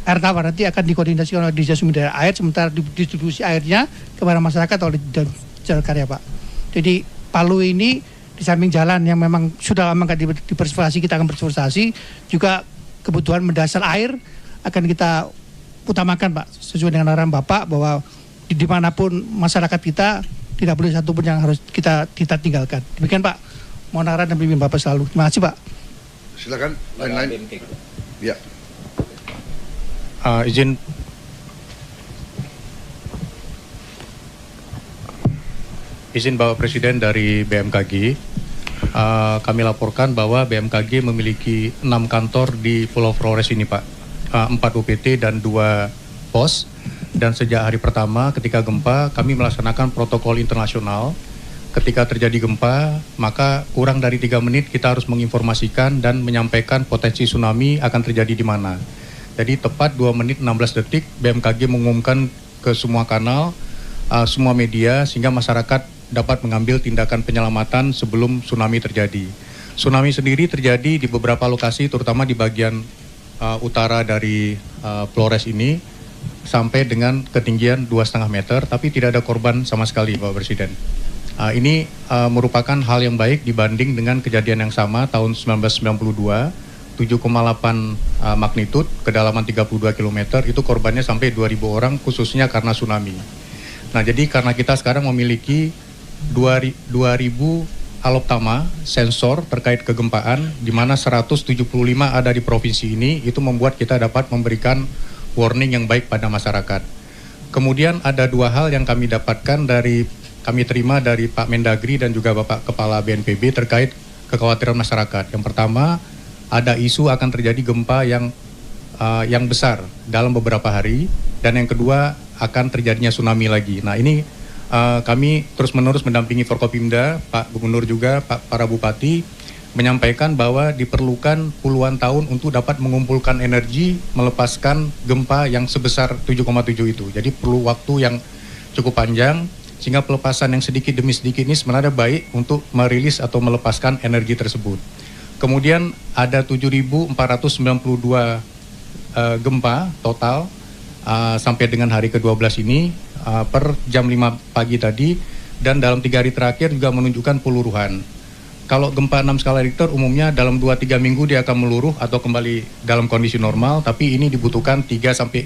air tawar, nanti akan dikoordinasikan oleh Dirjen Sumber Daya Air, sementara distribusi airnya kepada masyarakat oleh Jalan Karya, Pak. Jadi Palu ini di samping jalan yang memang sudah lama nggak dipersuasi, kita akan bersuasasi, juga kebutuhan mendasar air akan kita utamakan, Pak, sesuai dengan arahan Bapak bahwa dimanapun masyarakat kita tidak boleh satu pun yang harus kita tinggalkan. Demikian, Pak. Mohon arahan dan bimbing Bapak selalu. Terima kasih, Pak. Silakan lain-lain. Ya. Izin Bapak Presiden dari BMKG, kami laporkan bahwa BMKG memiliki 6 kantor di Pulau Flores ini, Pak, 4 UPT dan 2 pos. Dan sejak hari pertama ketika gempa kami melaksanakan protokol internasional. Ketika terjadi gempa, maka kurang dari 3 menit kita harus menginformasikan dan menyampaikan potensi tsunami akan terjadi di mana. Jadi tepat 2 menit 16 detik BMKG mengumumkan ke semua kanal, semua media, sehingga masyarakat dapat mengambil tindakan penyelamatan sebelum tsunami terjadi. Tsunami sendiri terjadi di beberapa lokasi, terutama di bagian utara dari Flores ini, sampai dengan ketinggian 2,5 meter, tapi tidak ada korban sama sekali, Bapak Presiden. Ini merupakan hal yang baik dibanding dengan kejadian yang sama tahun 1992, 7,8 magnitude, kedalaman 32 km, itu korbannya sampai 2.000 orang, khususnya karena tsunami. Nah, jadi karena kita sekarang memiliki 2.000 aloptama sensor terkait kegempaan, di mana 175 ada di provinsi ini, itu membuat kita dapat memberikan warning yang baik pada masyarakat. Kemudian ada 2 hal yang kami terima dari Pak Mendagri dan juga Bapak Kepala BNPB terkait kekhawatiran masyarakat. Yang pertama, ada isu akan terjadi gempa yang besar dalam beberapa hari, dan yang kedua akan terjadinya tsunami lagi. Nah, ini kami terus-menerus mendampingi Forkopimda, Pak Gubernur juga, para Bupati, menyampaikan bahwa diperlukan puluhan tahun untuk dapat mengumpulkan energi melepaskan gempa yang sebesar 7,7 itu. Jadi perlu waktu yang cukup panjang, sehingga pelepasan yang sedikit demi sedikit ini sebenarnya baik untuk merilis atau melepaskan energi tersebut. Kemudian ada 7.492 gempa total sampai dengan hari ke-12 ini per jam 5 pagi tadi, dan dalam 3 hari terakhir juga menunjukkan peluruhan. Kalau gempa 6 skala Richter umumnya dalam 2-3 minggu dia akan meluruh atau kembali dalam kondisi normal, tapi ini dibutuhkan 3-4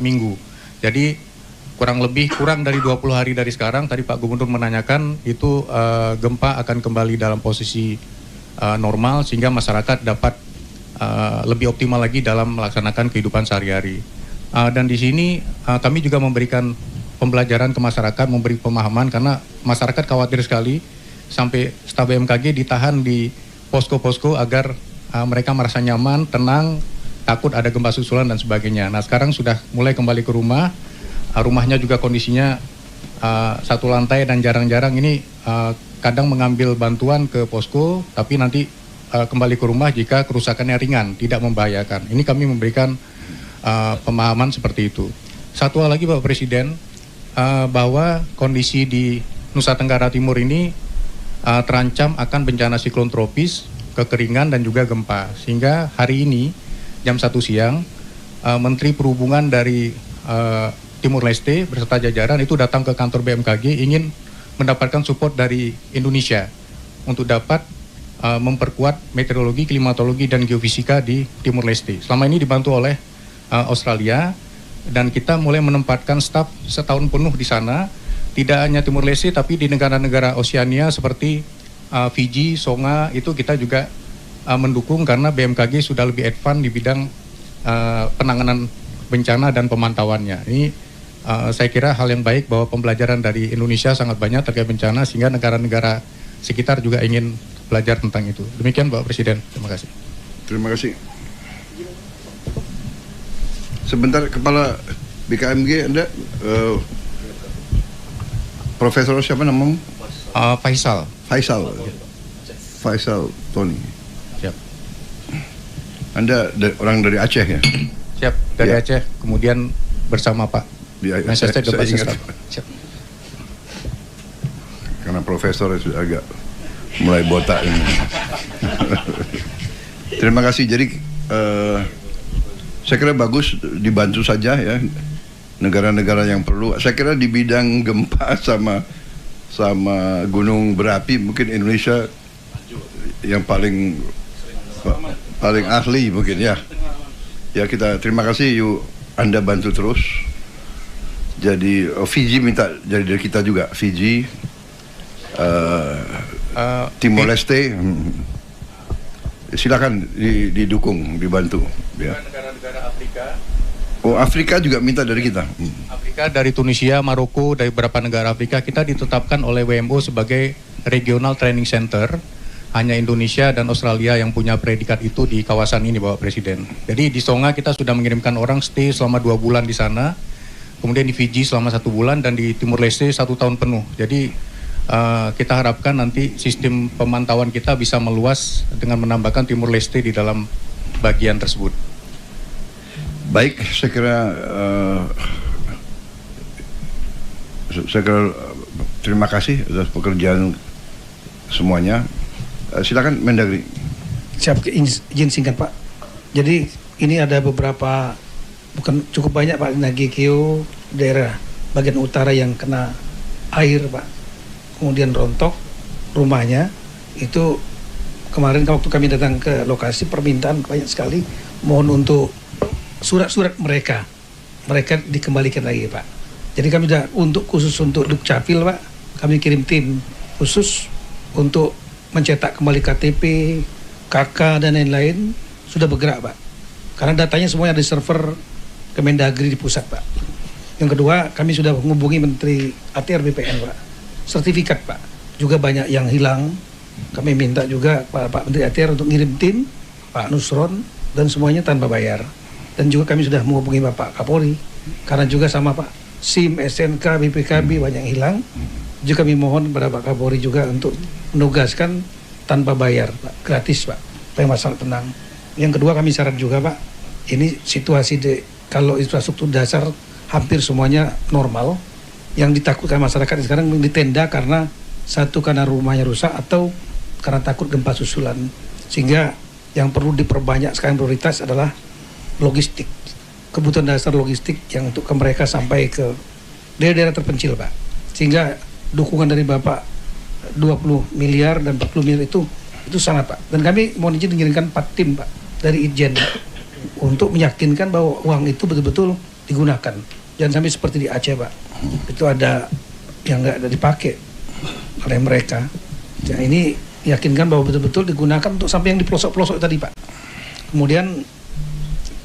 minggu. Jadi kurang dari 20 hari dari sekarang, tadi Pak Gubernur menanyakan, itu gempa akan kembali dalam posisi normal, sehingga masyarakat dapat lebih optimal lagi dalam melaksanakan kehidupan sehari-hari. Dan di sini kami juga memberikan pembelajaran ke masyarakat, memberi pemahaman, karena masyarakat khawatir sekali sampai staf BMKG ditahan di posko-posko agar mereka merasa nyaman, tenang, takut ada gempa susulan dan sebagainya. Nah, sekarang sudah mulai kembali ke rumah, rumahnya juga kondisinya satu lantai dan jarang-jarang ini kadang mengambil bantuan ke posko, tapi nanti kembali ke rumah jika kerusakannya ringan, tidak membahayakan. Ini kami memberikan pemahaman seperti itu. Satu hal lagi, Bapak Presiden, bahwa kondisi di Nusa Tenggara Timur ini terancam akan bencana siklon tropis, kekeringan, dan juga gempa. Sehingga hari ini, jam 1 siang, Menteri Perhubungan dari Timur Leste beserta jajaran itu datang ke kantor BMKG ingin mendapatkan support dari Indonesia untuk dapat memperkuat meteorologi, klimatologi, dan geofisika di Timur Leste. Selama ini dibantu oleh Australia, dan kita mulai menempatkan staf setahun penuh di sana, tidak hanya Timur Leste tapi di negara-negara Oseania seperti Fiji, Songa itu kita juga mendukung karena BMKG sudah lebih advance di bidang penanganan bencana dan pemantauannya. Ini saya kira hal yang baik bahwa pembelajaran dari Indonesia sangat banyak terkait bencana sehingga negara-negara sekitar juga ingin belajar tentang itu. Demikian Bapak Presiden. Terima kasih. Terima kasih. Sebentar, Kepala BKMG Anda, Profesor siapa namamu? Faisal. Faisal Tony. Siap. Anda orang dari Aceh ya? Siap, dari Aceh. Kemudian bersama Pak. Saya ingat. Siap. Karena profesor sudah agak mulai botak ini. Terima kasih. Jadi saya kira bagus dibantu saja ya negara-negara yang perlu. Saya kira di bidang gempa sama gunung berapi mungkin Indonesia yang paling ahli mungkin ya. Ya kita terima kasih Anda bantu terus. Jadi Fiji minta jadi dari kita juga Fiji, Timor Leste. Silakan didukung, dibantu. Ya. Negara-negara Afrika. Oh, Afrika juga minta dari kita. Afrika dari Tunisia, Maroko, dari beberapa negara Afrika kita ditetapkan oleh WMO sebagai Regional Training Center. Hanya Indonesia dan Australia yang punya predikat itu di kawasan ini, Bapak Presiden. Jadi di Songa kita sudah mengirimkan orang stay selama 2 bulan di sana. Kemudian di Fiji selama 1 bulan dan di Timur Leste 1 tahun penuh. Jadi kita harapkan nanti sistem pemantauan kita bisa meluas dengan menambahkan Timur Leste di dalam bagian tersebut. Baik, saya kira terima kasih atas pekerjaan semuanya. Silakan Mendagri. Siap, izin singkat Pak. Jadi ini ada beberapa, bukan cukup banyak Pak, GKO daerah bagian utara yang kena air Pak. Kemudian rontok rumahnya. Itu kemarin waktu kami datang ke lokasi permintaan banyak sekali, mohon untuk surat-surat mereka dikembalikan lagi Pak. Jadi kami sudah khusus untuk Dukcapil Pak, kami kirim tim khusus untuk mencetak kembali KTP, KK dan lain-lain, sudah bergerak Pak. Karena datanya semuanya ada di server Kemendagri di pusat Pak. Yang kedua, kami sudah menghubungi Menteri ATR BPN Pak. Sertifikat Pak, juga banyak yang hilang. Kami minta juga Pak Menteri ATR untuk ngirim tim, Pak Nusron, dan semuanya tanpa bayar. Dan juga kami sudah menghubungi Bapak Kapolri, karena juga sama Pak SIM, SNK, BPKB banyak yang hilang. Juga kami mohon kepada Pak Kapolri juga untuk menugaskan tanpa bayar Pak, gratis Pak, supaya masalah tenang. Yang kedua kami syarat juga Pak, ini situasi kalau infrastruktur dasar hampir semuanya normal. Yang ditakutkan masyarakat sekarang di tenda karena satu karena rumahnya rusak atau karena takut gempa susulan. Sehingga yang perlu diperbanyak sekarang prioritas adalah logistik, kebutuhan dasar logistik yang untuk ke mereka sampai ke daerah-daerah terpencil Pak. Sehingga dukungan dari Bapak 20 miliar dan 40 miliar itu sangat Pak. Dan kami mohon izin mengirimkan 4 tim Pak dari Itjen Pak, untuk meyakinkan bahwa uang itu betul-betul digunakan. Jangan sampai seperti di Aceh Pak, itu ada yang nggak ada dipakai oleh mereka. Nah, ini yakinkan bahwa betul-betul digunakan untuk sampai yang di pelosok-pelosok tadi Pak. Kemudian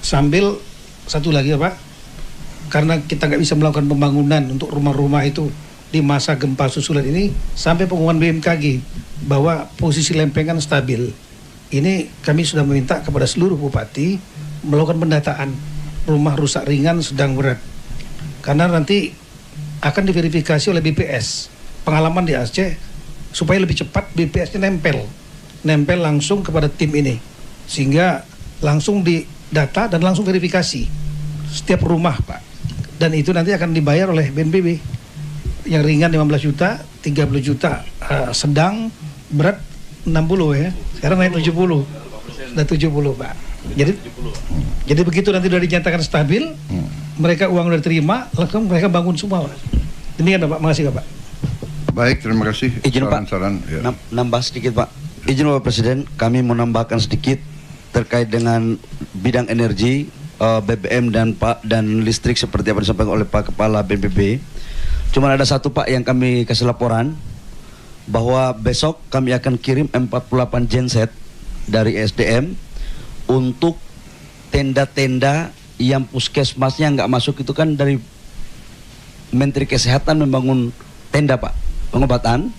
sambil satu lagi Pak, karena kita nggak bisa melakukan pembangunan untuk rumah-rumah itu di masa gempa susulan ini, sampai pengumuman BMKG bahwa posisi lempengan stabil. Ini kami sudah meminta kepada seluruh bupati melakukan pendataan rumah rusak ringan, sedang, berat. Karena nanti akan diverifikasi oleh BPS. Pengalaman di Aceh, supaya lebih cepat BPS-nya nempel langsung kepada tim ini. Sehingga langsung didata dan langsung verifikasi setiap rumah Pak. Dan itu nanti akan dibayar oleh BNPB. Yang ringan 15 juta, 30 juta, sedang, berat 60 ya. Sekarang naik 70. Sudah 70 Pak. Jadi begitu nanti sudah dinyatakan stabil, mereka uang sudah diterima, langsung mereka bangun semua Pak. Demikian Pak, makasih Pak. Baik, terima kasih. Izin Pak, ya. nambah sedikit Pak. Izin Bapak Presiden, kami mau nambahkan sedikit terkait dengan bidang energi, BBM dan listrik seperti apa disampaikan oleh Pak Kepala BNPB. Cuma ada satu Pak yang kami kasih laporan, bahwa besok kami akan kirim 48 genset dari SDM untuk tenda-tenda yang puskesmasnya nggak masuk. Itu kan dari Menteri Kesehatan membangun tenda Pak, pengobatan,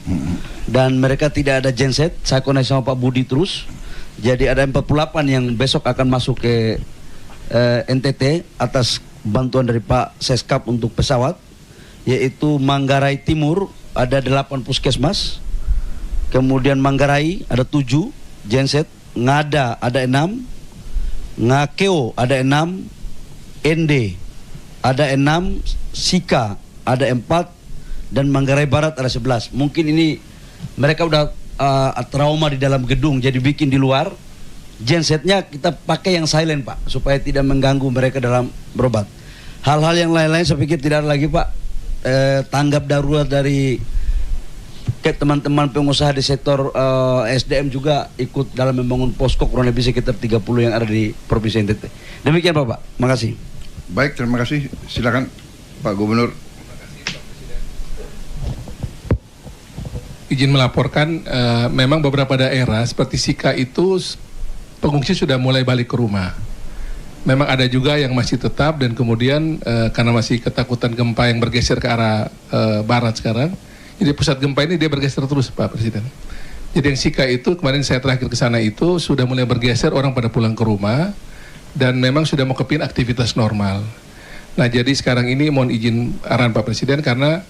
dan mereka tidak ada genset. Saya koneksi sama Pak Budi terus, jadi ada 48 yang besok akan masuk ke NTT atas bantuan dari Pak Seskap untuk pesawat, yaitu Manggarai Timur ada 8 puskesmas, kemudian Manggarai ada 7 genset, Ngada ada 6, Ngakeo ada 6, Ende ada 6, Sika ada 4, dan Manggarai Barat ada 11. Mungkin ini mereka udah trauma di dalam gedung, jadi bikin di luar. Gensetnya kita pakai yang silent Pak, supaya tidak mengganggu mereka dalam berobat. Hal-hal yang lain-lain saya pikir tidak ada lagi Pak. Tanggap darurat dari teman-teman pengusaha di sektor SDM juga ikut dalam membangun posko, kurang lebih sekitar 30 yang ada di Provinsi NTT. Demikian Bapak, makasih. Baik, terima kasih. Silakan Pak Gubernur. Izin melaporkan, memang beberapa daerah seperti Sika itu pengungsi sudah mulai balik ke rumah. Memang ada juga yang masih tetap, dan kemudian karena masih ketakutan gempa yang bergeser ke arah barat sekarang, jadi pusat gempa ini dia bergeser terus Pak Presiden. Jadi yang Sika itu kemarin saya terakhir ke sana itu sudah mulai bergeser, orang pada pulang ke rumah dan memang sudah mau kepin aktivitas normal. Nah jadi sekarang ini mohon izin arahan Pak Presiden, karena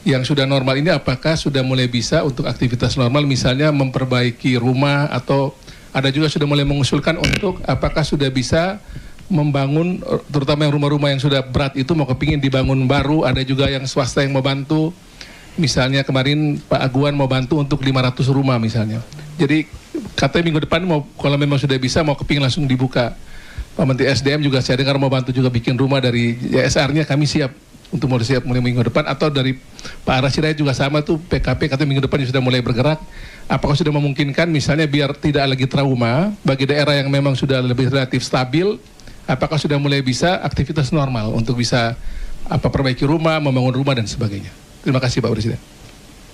yang sudah normal ini apakah sudah mulai bisa untuk aktivitas normal, misalnya memperbaiki rumah, atau ada juga sudah mulai mengusulkan untuk apakah sudah bisa membangun, terutama yang rumah-rumah yang sudah berat itu mau kepingin dibangun baru. Ada juga yang swasta yang mau bantu, misalnya kemarin Pak Aguan mau bantu untuk 500 rumah misalnya. Jadi katanya minggu depan mau, kalau memang sudah bisa, mau kepingin langsung dibuka. Pak Menteri SDM juga saya dengar mau bantu juga bikin rumah dari YSR-nya, kami siap untuk mau siap mulai minggu depan. Atau dari Pak Arasirai juga sama tuh, PKP katanya minggu depan sudah mulai bergerak. Apakah sudah memungkinkan misalnya biar tidak lagi trauma bagi daerah yang memang sudah lebih relatif stabil, apakah sudah mulai bisa aktivitas normal untuk bisa perbaiki rumah, membangun rumah dan sebagainya. Terima kasih Pak Presiden.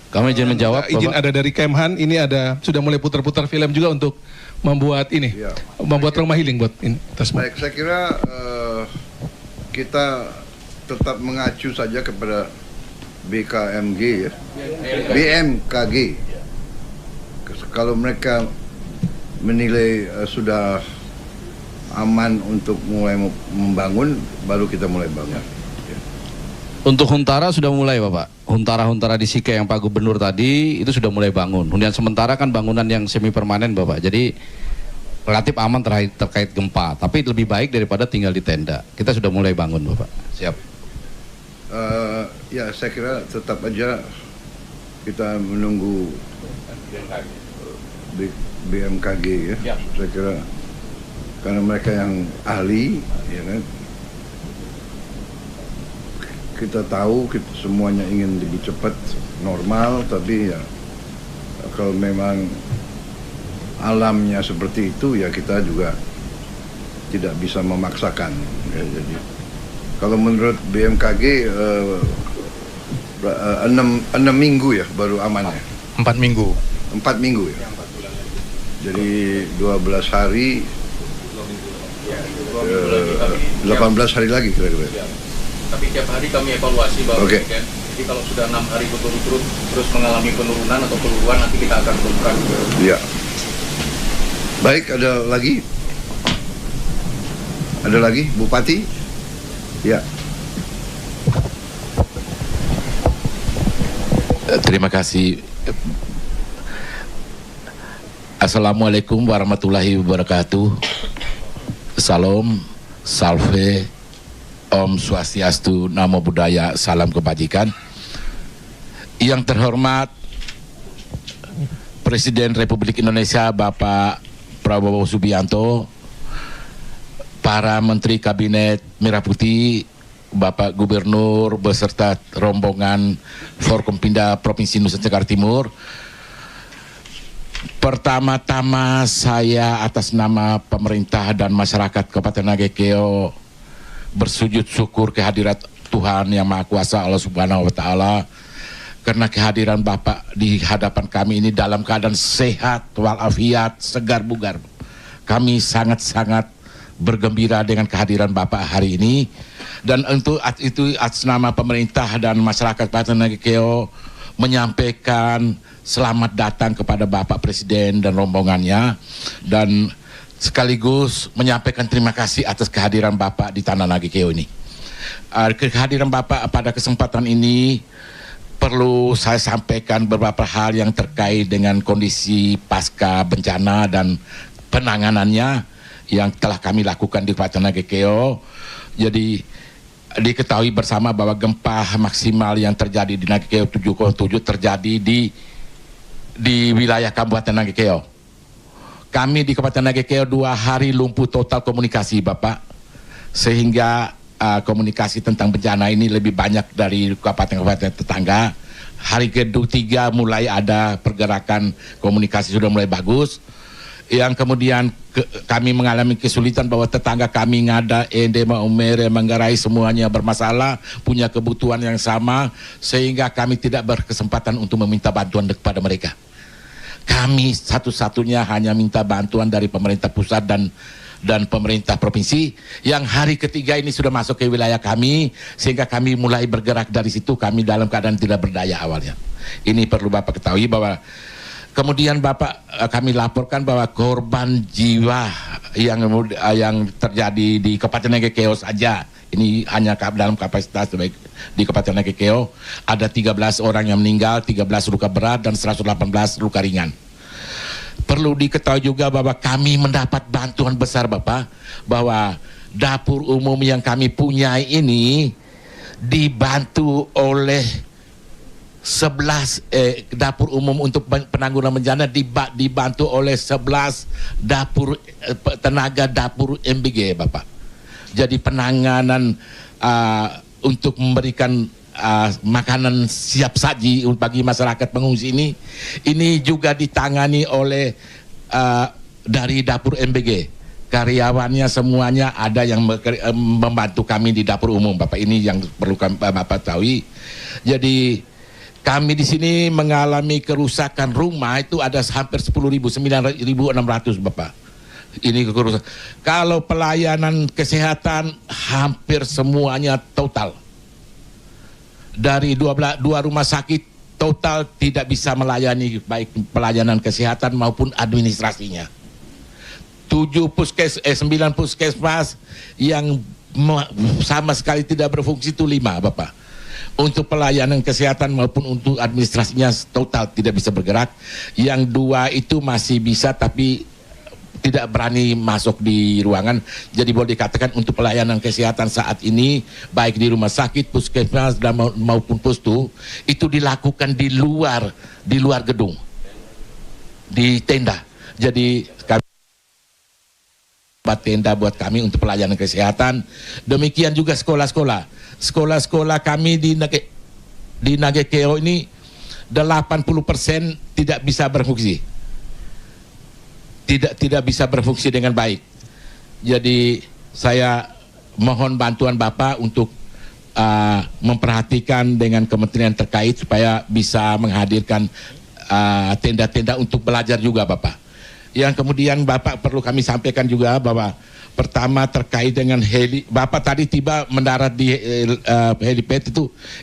Kami izin menjawab. Izin Bapak. Ada dari Kemhan, ini ada sudah mulai putar-putar film juga untuk membuat ini, ya, membuat rumah healing buat ini. Baik, saya kira kita tetap mengacu saja kepada BKMG ya, BMKG. Kalau mereka menilai sudah aman untuk mulai membangun, baru kita mulai bangun. Ya. Untuk Huntara sudah mulai Bapak. Huntara di Sika yang Pak Gubernur tadi itu sudah mulai bangun. Hunian sementara kan bangunan yang semi permanen Bapak. Jadi relatif aman terkait gempa. Tapi lebih baik daripada tinggal di tenda. Kita sudah mulai bangun Bapak. Siap. Ya saya kira tetap aja kita menunggu BMKG ya. Saya kira karena mereka yang ahli, ya kan, kita tahu semuanya ingin lebih cepat normal, tapi ya kalau memang alamnya seperti itu ya kita juga tidak bisa memaksakan. Ya, jadi kalau menurut BMKG 6 minggu ya baru aman ya. 4 minggu. 4 minggu ya. Jadi 12 hari. 18 hari lagi kira-kira. Ya. Tapi tiap hari kami evaluasi Bapak Presiden. Jadi kalau sudah 6 hari berturut-turut terus mengalami penurunan atau peluruan, nanti kita akan turunkan. Iya. Baik, ada lagi? Ada lagi, Bupati? Ya. Terima kasih. Assalamualaikum warahmatullahi wabarakatuh. Salam, salve, Om Swastiastu, Namo Buddhaya, salam kebajikan. Yang terhormat Presiden Republik Indonesia Bapak Prabowo Subianto, para Menteri Kabinet Merah Putih, Bapak Gubernur beserta rombongan Forkompinda Provinsi Nusa Tenggara Timur. Pertama-tama saya atas nama pemerintah dan masyarakat Kabupaten Nagekeo bersujud syukur kehadirat Tuhan Yang Maha Kuasa Allah Subhanahu wa Ta'ala, karena kehadiran Bapak di hadapan kami ini dalam keadaan sehat walafiat, segar bugar. Kami sangat-sangat bergembira dengan kehadiran Bapak hari ini, dan untuk itu atas nama pemerintah dan masyarakat Kabupaten Nagekeo menyampaikan selamat datang kepada Bapak Presiden dan rombongannya, dan sekaligus menyampaikan terima kasih atas kehadiran Bapak di Tanah Nagekeo ini. Kehadiran Bapak pada kesempatan ini perlu saya sampaikan beberapa hal yang terkait dengan kondisi pasca bencana dan penanganannya yang telah kami lakukan di Kabupaten Nagekeo. Jadi diketahui bersama bahwa gempa maksimal yang terjadi di Nagekeo 7,7 terjadi di wilayah Kabupaten Nagekeo. Kami di Kabupaten Nagekeo 2 hari lumpuh total komunikasi Bapak, sehingga komunikasi tentang bencana ini lebih banyak dari kabupaten-kabupaten tetangga. Hari ke-3 mulai ada pergerakan komunikasi sudah mulai bagus. Yang kemudian kami mengalami kesulitan bahwa tetangga kami Ngada, Ende, Maumere, Manggarai semuanya bermasalah, punya kebutuhan yang sama, sehingga kami tidak berkesempatan untuk meminta bantuan kepada mereka. Kami satu-satunya hanya minta bantuan dari pemerintah pusat dan pemerintah provinsi, yang hari ke-3 ini sudah masuk ke wilayah kami, sehingga kami mulai bergerak dari situ. Kami dalam keadaan tidak berdaya awalnya. Ini perlu Bapak ketahui bahwa kemudian Bapak kami laporkan bahwa korban jiwa yang terjadi di Kabupaten Nagekeo saja, ini hanya dalam kapasitas di Kabupaten Nagekeo, ada 13 orang yang meninggal, 13 luka berat dan 118 luka ringan. Perlu diketahui juga bahwa kami mendapat bantuan besar Bapak, bahwa dapur umum yang kami punya ini dibantu oleh 11 dapur umum untuk penanggulangan bencana, dibantu oleh 11 dapur tenaga dapur MBG Bapak. Jadi penanganan untuk memberikan makanan siap saji bagi masyarakat pengungsi ini juga ditangani oleh dari dapur MBG. Karyawannya semuanya ada yang membantu kami di dapur umum Bapak. Ini yang perlu Bapak tahu. Jadi kami di sini mengalami kerusakan rumah itu ada hampir 10.000, 9.600 Bapak. Ini kerusakan. Kalau pelayanan kesehatan hampir semuanya total. Dari 2 rumah sakit total tidak bisa melayani baik pelayanan kesehatan maupun administrasinya. 9 puskesmas yang sama sekali tidak berfungsi itu 5 Bapak. Untuk pelayanan kesehatan maupun untuk administrasinya total tidak bisa bergerak. Yang 2 itu masih bisa tapi tidak berani masuk di ruangan. Jadi boleh dikatakan untuk pelayanan kesehatan saat ini baik di rumah sakit, puskesmas dan maupun pustu itu dilakukan di luar gedung, di tenda. Jadi kami buat tenda buat kami untuk pelayanan kesehatan. Demikian juga sekolah-sekolah kami di Nagekeo ini 80% tidak bisa berfungsi. Tidak bisa berfungsi dengan baik. Jadi saya mohon bantuan Bapak untuk memperhatikan dengan kementerian terkait supaya bisa menghadirkan tenda-tenda untuk belajar juga Bapak. Yang kemudian Bapak perlu kami sampaikan juga bahwa pertama terkait dengan Bapak tadi tiba mendarat di helipad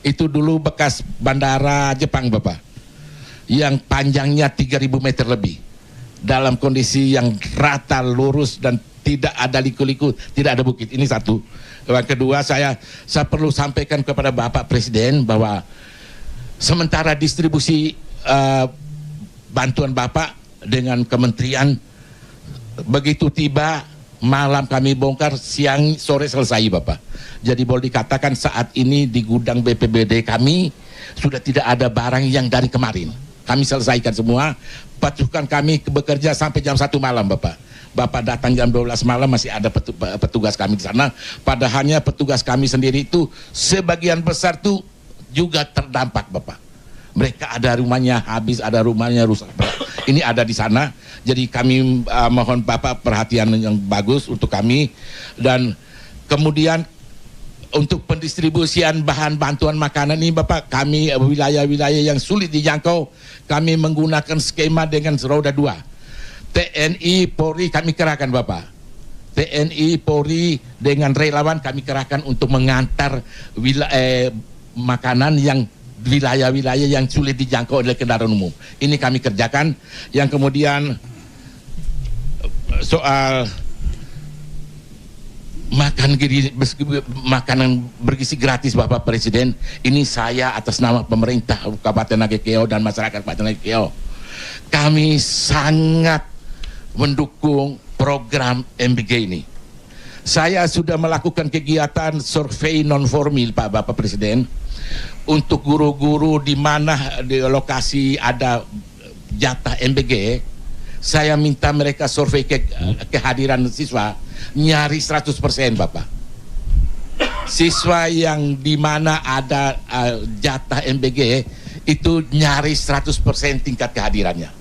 itu dulu bekas bandara Jepang Bapak, yang panjangnya 3.000 meter lebih, dalam kondisi yang rata, lurus dan tidak ada liku-liku, tidak ada bukit. Ini satu. Yang kedua, saya perlu sampaikan kepada Bapak Presiden bahwa sementara distribusi bantuan Bapak dengan kementerian, begitu tiba malam kami bongkar, siang sore selesai Bapak. Jadi boleh dikatakan saat ini di gudang BPBD kami sudah tidak ada barang yang dari kemarin. Kami selesaikan semua. Pasukan kami bekerja sampai jam 1 malam Bapak. Bapak datang jam 12 malam masih ada petugas kami di sana. Padahalnya petugas kami sendiri itu sebagian besar tuh juga terdampak Bapak. Mereka ada rumahnya habis, ada rumahnya rusak. Ini ada di sana. Jadi kami mohon Bapak perhatian yang bagus untuk kami. Dan kemudian untuk pendistribusian bahan bantuan makanan ini Bapak, kami wilayah-wilayah yang sulit dijangkau, kami menggunakan skema dengan roda 2. TNI, Polri kami kerahkan Bapak. TNI, Polri dengan relawan kami kerahkan untuk mengantar makanan yang wilayah-wilayah yang sulit dijangkau oleh kendaraan umum. Ini kami kerjakan. Yang kemudian soal makanan bergizi gratis Bapak Presiden, ini saya atas nama pemerintah Kabupaten Nagekeo dan masyarakat Kabupaten Nagekeo, kami sangat mendukung program MBG ini. Saya sudah melakukan kegiatan survei non formal Pak Bapak Presiden untuk guru-guru di mana di lokasi ada jatah MBG. Saya minta mereka survei kehadiran siswa, nyaris 100% Bapak. Siswa yang di mana ada jatah MBG itu nyaris 100% tingkat kehadirannya.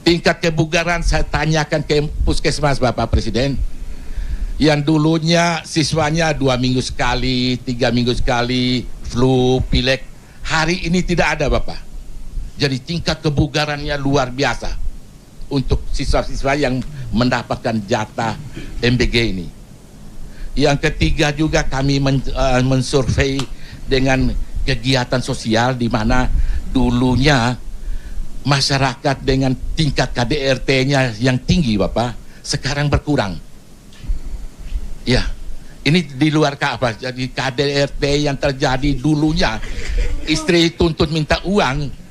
Tingkat kebugaran saya tanyakan ke puskesmas Bapak Presiden, yang dulunya siswanya 2 minggu sekali, 3 minggu sekali, flu, pilek, hari ini tidak ada Bapak. Jadi tingkat kebugarannya luar biasa untuk siswa-siswa yang mendapatkan jatah MBG ini. Yang ketiga juga kami mensurvei dengan kegiatan sosial di mana dulunya masyarakat dengan tingkat KDRT-nya yang tinggi Bapak, sekarang berkurang. Ya, ini di luar apa? Jadi KDRT yang terjadi dulunya istri tuntut minta uang,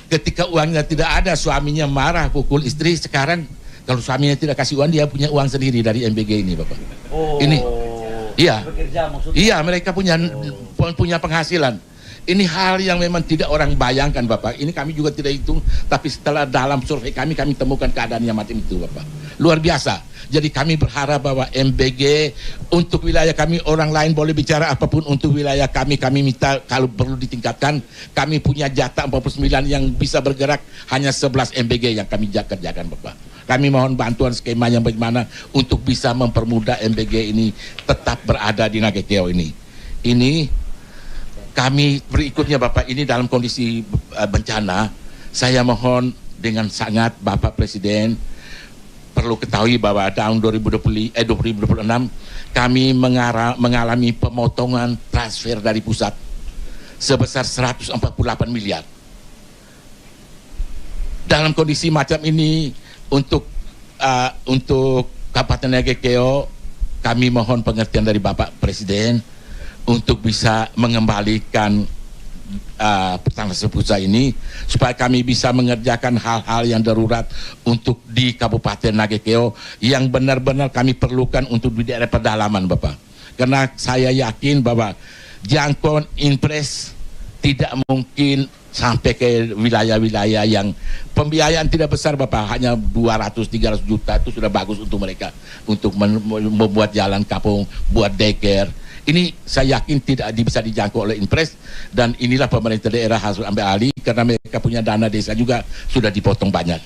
ketika uangnya tidak ada suaminya marah pukul istri. Sekarang kalau suaminya tidak kasih uang, dia punya uang sendiri dari MBG ini Bapak. Ini iya, iya mereka punya penghasilan. Ini hal yang memang tidak orang bayangkan Bapak. Ini kami juga tidak hitung, tapi setelah dalam survei kami temukan keadaan yang macam itu Bapak. Luar biasa. Jadi kami berharap bahwa MBG untuk wilayah kami, orang lain boleh bicara apapun, untuk wilayah kami minta kalau perlu ditingkatkan. Kami punya jatah 49 yang bisa bergerak, hanya 11 MBG yang kami kerjakan Bapak. Kami mohon bantuan skema yang bagaimana untuk bisa mempermudah MBG ini tetap berada di Nagekeo ini. Ini kami berikutnya Bapak, ini dalam kondisi bencana, saya mohon dengan sangat Bapak Presiden perlu ketahui bahwa tahun 2026 kami mengalami pemotongan transfer dari pusat sebesar 148 miliar. Dalam kondisi macam ini untuk Kabupaten Nagekeo, kami mohon pengertian dari Bapak Presiden untuk bisa mengembalikan transfer pusat ini supaya kami bisa mengerjakan hal-hal yang darurat untuk di Kabupaten Nagekeo yang benar-benar kami perlukan untuk di daerah pedalaman Bapak. Karena saya yakin bahwa jangkauan impres tidak mungkin sampai ke wilayah-wilayah yang pembiayaan tidak besar Bapak, hanya 200-300 juta itu sudah bagus untuk mereka untuk membuat jalan kampung, buat daycare. Ini saya yakin tidak bisa dijangkau oleh impres, dan inilah pemerintah daerah harus ambil alih karena mereka punya dana desa juga sudah dipotong banyak.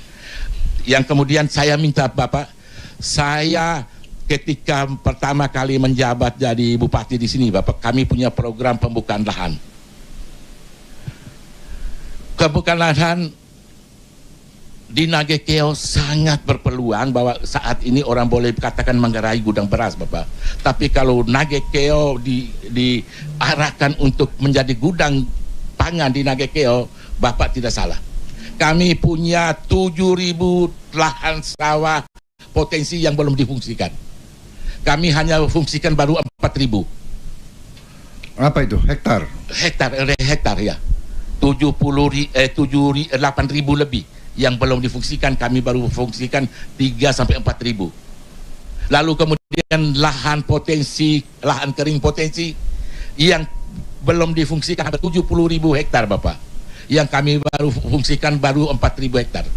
Yang kemudian saya minta Bapak, saya ketika pertama kali menjabat jadi bupati di sini Bapak, kami punya program pembukaan lahan. Pembukaan lahan di Nagekeo sangat berpeluang bahwa saat ini orang boleh katakan menggerai gudang beras Bapak. Tapi kalau Nagekeo diarahkan untuk menjadi gudang pangan di Nagekeo, Bapak tidak salah. Kami punya 7.000 lahan sawah potensi yang belum difungsikan. Kami hanya fungsikan baru 4.000. Apa itu? Hektar? Hektar ya. 8.000 lebih yang belum difungsikan, kami baru fungsikan 3-4 ribu. Lalu kemudian lahan kering potensi yang belum difungsikan 70.000 hektar Bapak, yang kami baru fungsikan baru 4.000 hektar.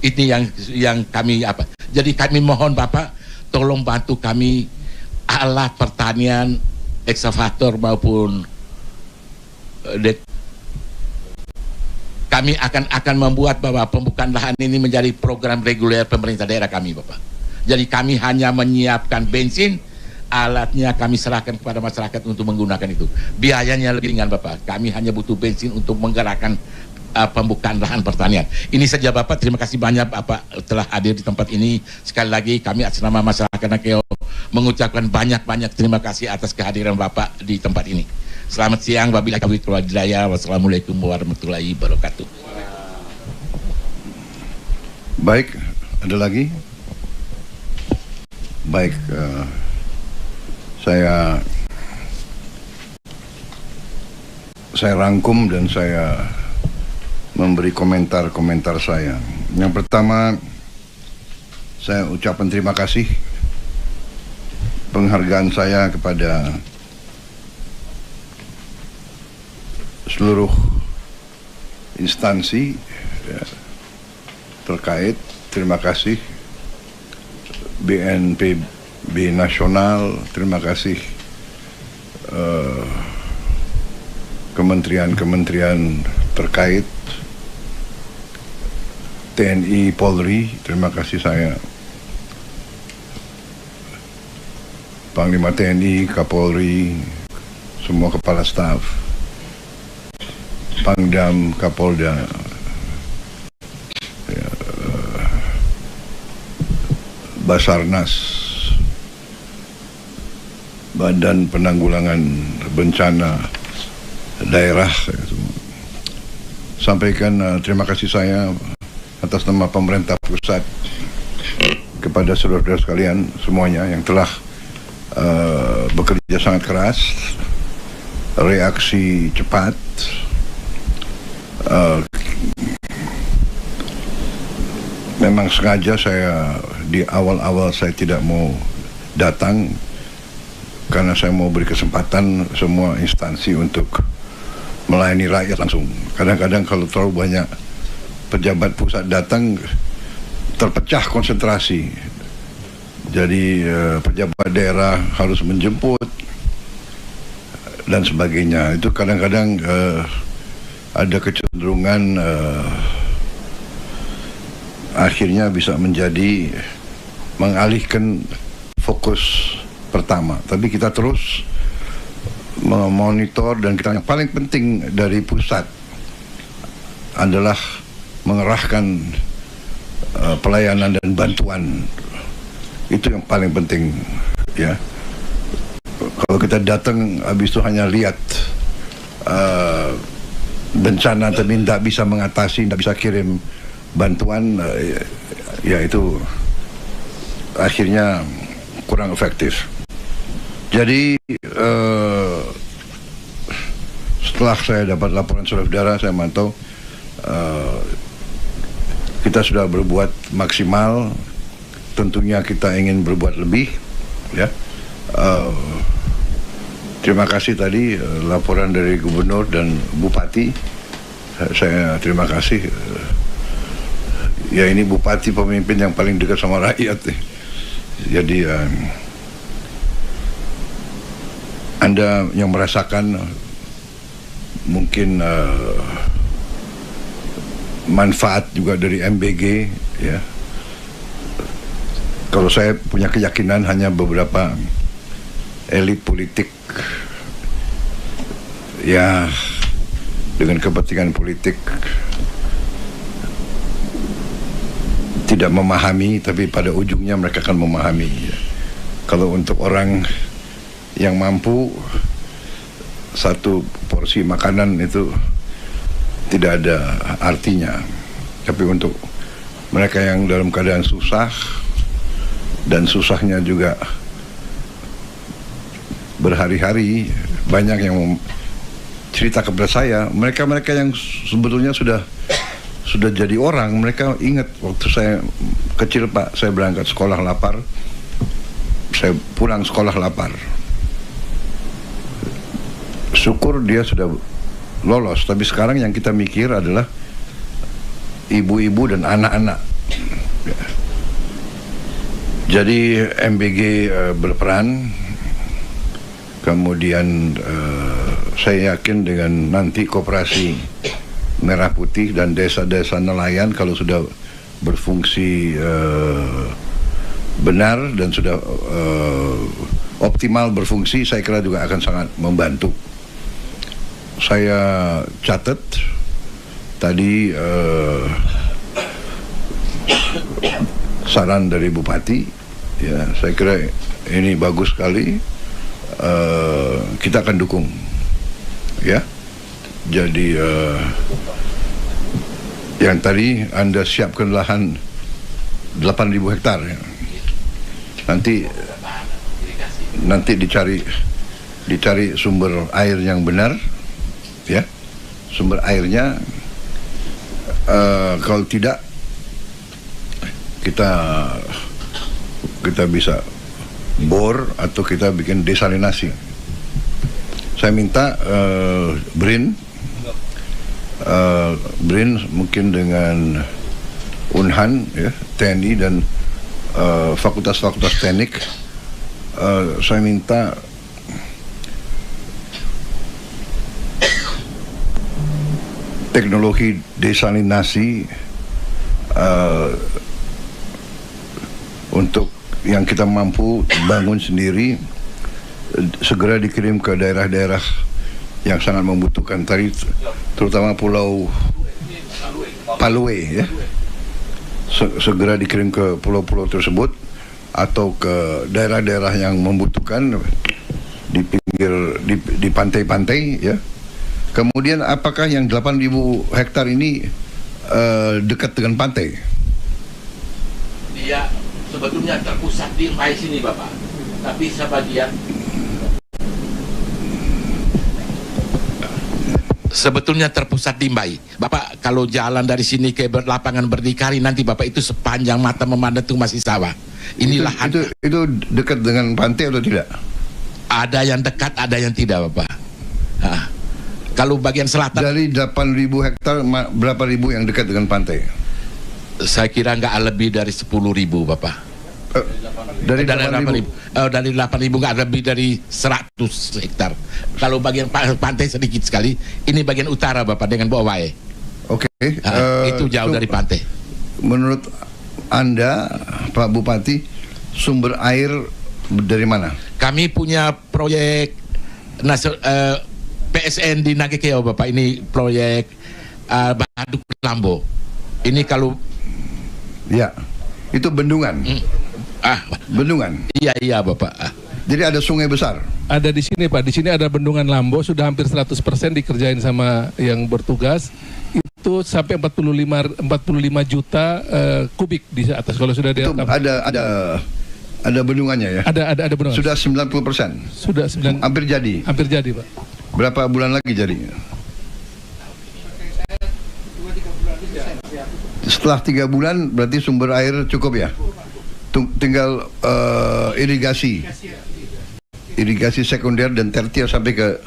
Ini yang kami apa. Jadi kami mohon Bapak tolong bantu kami alat pertanian, ekskavator maupun kami akan membuat bahwa pembukaan lahan ini menjadi program reguler pemerintah daerah kami Bapak. Jadi kami hanya menyiapkan bensin, alatnya kami serahkan kepada masyarakat untuk menggunakan itu. Biayanya lebih ringan Bapak. Kami hanya butuh bensin untuk menggerakkan pembukaan lahan pertanian. Ini saja Bapak. Terima kasih banyak Bapak telah hadir di tempat ini. Sekali lagi kami atas nama masyarakat Nakeo mengucapkan banyak-banyak terima kasih atas kehadiran Bapak di tempat ini. Selamat siang. Wabillahi taufiq wal hidayah. Wassalamualaikum warahmatullahi wabarakatuh. Baik, ada lagi? Baik, saya rangkum dan saya memberi komentar-komentar saya. Yang pertama, saya ucapkan terima kasih penghargaan saya kepada seluruh instansi ya, terkait. Terima kasih BNPB Nasional, terima kasih kementerian-kementerian terkait, TNI, Polri, terima kasih saya, Panglima TNI, Kapolri, semua kepala staf, Pangdam, Kapolda, Basarnas, Badan Penanggulangan Bencana Daerah. Sampaikan terima kasih saya atas nama pemerintah pusat kepada saudara-saudara sekalian semuanya yang telah bekerja sangat keras, reaksi cepat, memang sengaja saya di awal-awal saya tidak mau datang karena saya mau beri kesempatan semua instansi untuk melayani rakyat langsung. Kadang-kadang kalau terlalu banyak pejabat pusat datang terpecah konsentrasi. Jadi pejabat daerah harus menjemput dan sebagainya. Itu kadang-kadang ada kecenderungan akhirnya bisa menjadi mengalihkan fokus pertama. Tapi kita terus memonitor dan kita yang paling penting dari pusat adalah mengerahkan pelayanan dan bantuan. Itu yang paling penting ya. Kalau kita datang habis itu hanya lihat bencana tapi tidak bisa mengatasi, tidak bisa kirim bantuan, ya itu akhirnya kurang efektif. Jadi setelah saya dapat laporan saudara-saudara, saya mantau kita sudah berbuat maksimal. Tentunya kita ingin berbuat lebih ya. Terima kasih tadi laporan dari Gubernur dan Bupati. Saya terima kasih. Ya ini Bupati pemimpin yang paling dekat sama rakyat. Jadi Anda yang merasakan mungkin manfaat juga dari MBG ya. Kalau saya punya keyakinan hanya beberapa elit politik ya dengan kepentingan politik tidak memahami, tapi pada ujungnya mereka akan memahami. Kalau untuk orang yang mampu, satu porsi makanan itu tidak ada artinya. Tapi untuk mereka yang dalam keadaan susah dan susahnya juga berhari-hari, banyak yang cerita kepada saya, mereka yang sebetulnya sudah jadi orang. Mereka ingat waktu saya kecil Pak, saya berangkat sekolah lapar, saya pulang sekolah lapar. Syukur dia sudah lolos, tapi sekarang yang kita mikir adalah ibu-ibu dan anak-anak. Jadi MBG berperan, kemudian saya yakin dengan nanti Koperasi Merah Putih dan desa-desa nelayan kalau sudah berfungsi benar dan sudah optimal berfungsi, saya kira juga akan sangat membantu. Saya catat tadi saran dari Bupati, ya saya kira ini bagus sekali. Kita akan dukung, ya. Jadi yang tadi Anda siapkan lahan 8.000 hektar, ya. Nanti dicari sumber air yang benar, ya, sumber airnya. Kalau tidak, kita bisa bor atau kita bikin desalinasi. Saya minta BRIN mungkin dengan Unhan, ya, TNI dan fakultas-fakultas teknik, saya minta teknologi desalinasi untuk yang kita mampu bangun sendiri, segera dikirim ke daerah-daerah yang sangat membutuhkan tadi, terutama Pulau Palue, ya. Segera dikirim ke pulau-pulau tersebut atau ke daerah-daerah yang membutuhkan di pinggir di pantai-pantai, ya. Kemudian apakah yang 8.000 hektar ini dekat dengan pantai? Dia sebetulnya terpusat di Mai sini, Bapak. Tapi sebagian sebetulnya terpusat di Mai. Bapak kalau jalan dari sini ke lapangan berdikari nanti Bapak itu sepanjang mata memandang itu masih sawah. Inilah itu dekat dengan pantai atau tidak? Ada yang dekat, ada yang tidak, Bapak. Kalau bagian selatan dari 8.000 hektar, berapa ribu yang dekat dengan pantai? Saya kira nggak lebih dari 10.000, Bapak. Dari 8.000 nggak lebih dari 100 hektar. Kalau bagian pantai sedikit sekali. Ini bagian utara, Bapak, dengan Bawai. Oke. Itu jauh dari pantai. Menurut Anda, Pak Bupati, sumber air dari mana? Kami punya proyek PSN di Nagekeo, Bapak. Ini proyek Baduk Lambo. Ini kalau ya, itu bendungan. Bendungan. Iya, Bapak. Jadi ada sungai besar. Ada di sini, Pak. Di sini ada bendungan Lambo, sudah hampir 100% dikerjain sama yang bertugas. Itu sampai 45 juta kubik di atas. Kalau sudah itu ada bendungannya, ya. Ada bendungan. Sudah 90%. Sudah 9. Hampir jadi. Hampir jadi, Pak. Berapa bulan lagi jadinya? Setelah 3 bulan berarti sumber air cukup, ya? Tinggal irigasi sekunder dan tertier sampai ke.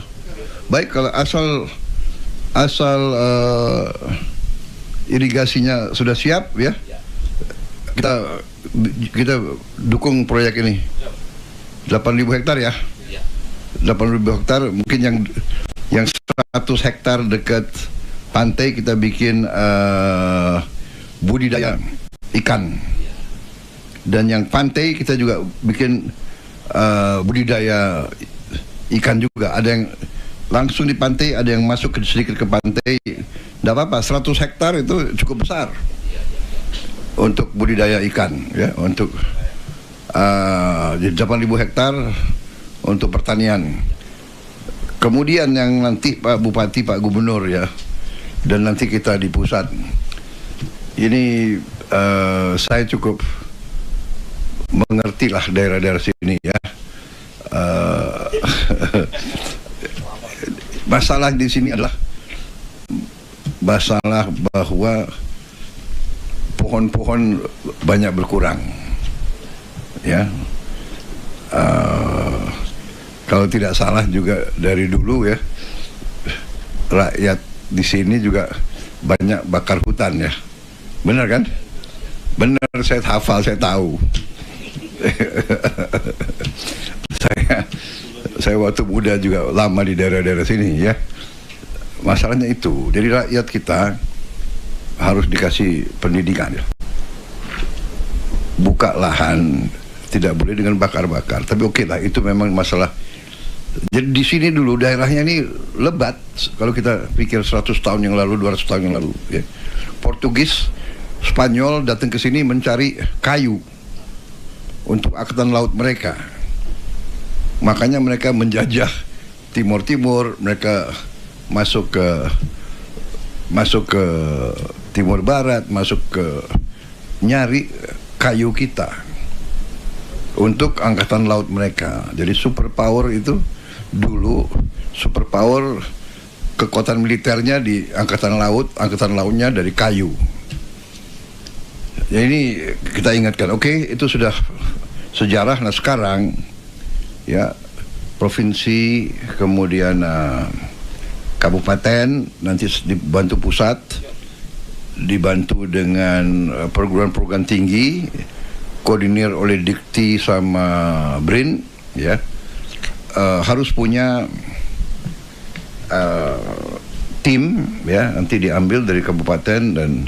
Baik, kalau asal irigasinya sudah siap, ya, kita dukung proyek ini. 8.000 hektar, ya. 8.000 hektar, mungkin yang 100 hektar dekat pantai kita bikin budidaya ikan, dan yang pantai kita juga bikin budidaya ikan juga. Ada yang langsung di pantai, ada yang masuk sedikit ke pantai. Tidak apa-apa, 100 hektar itu cukup besar untuk budidaya ikan, ya, untuk 8.000 hektar untuk pertanian. Kemudian yang nanti Pak Bupati, Pak Gubernur, ya, dan nanti kita di pusat ini, saya cukup mengerti lah daerah-daerah sini, ya. Masalah di sini adalah masalah bahwa pohon-pohon banyak berkurang, ya. Kalau tidak salah juga dari dulu, ya, rakyat di sini juga banyak bakar hutan, ya. Benar kan? Benar, saya hafal, saya tahu. Saya waktu muda juga lama di daerah-daerah sini, ya. Masalahnya itu, jadi rakyat kita harus dikasih pendidikan, ya. Buka lahan, tidak boleh dengan bakar-bakar. Tapi oke lah, itu memang masalah. Jadi di sini dulu daerahnya ini lebat. Kalau kita pikir 100 tahun yang lalu, 200 tahun yang lalu, ya. Portugis, Spanyol datang ke sini mencari kayu untuk angkatan laut mereka. Makanya mereka menjajah Timur, mereka masuk ke Timur Barat, masuk ke nyari kayu kita untuk angkatan laut mereka. Jadi superpower itu dulu, superpower kekuatan militernya di angkatan lautnya dari kayu. Ya ini kita ingatkan, oke, itu sudah sejarah. Nah sekarang ya provinsi, kemudian kabupaten, nanti dibantu pusat, dibantu dengan program-program tinggi, koordinir oleh Dikti sama BRIN, ya, harus punya tim, ya, nanti diambil dari kabupaten dan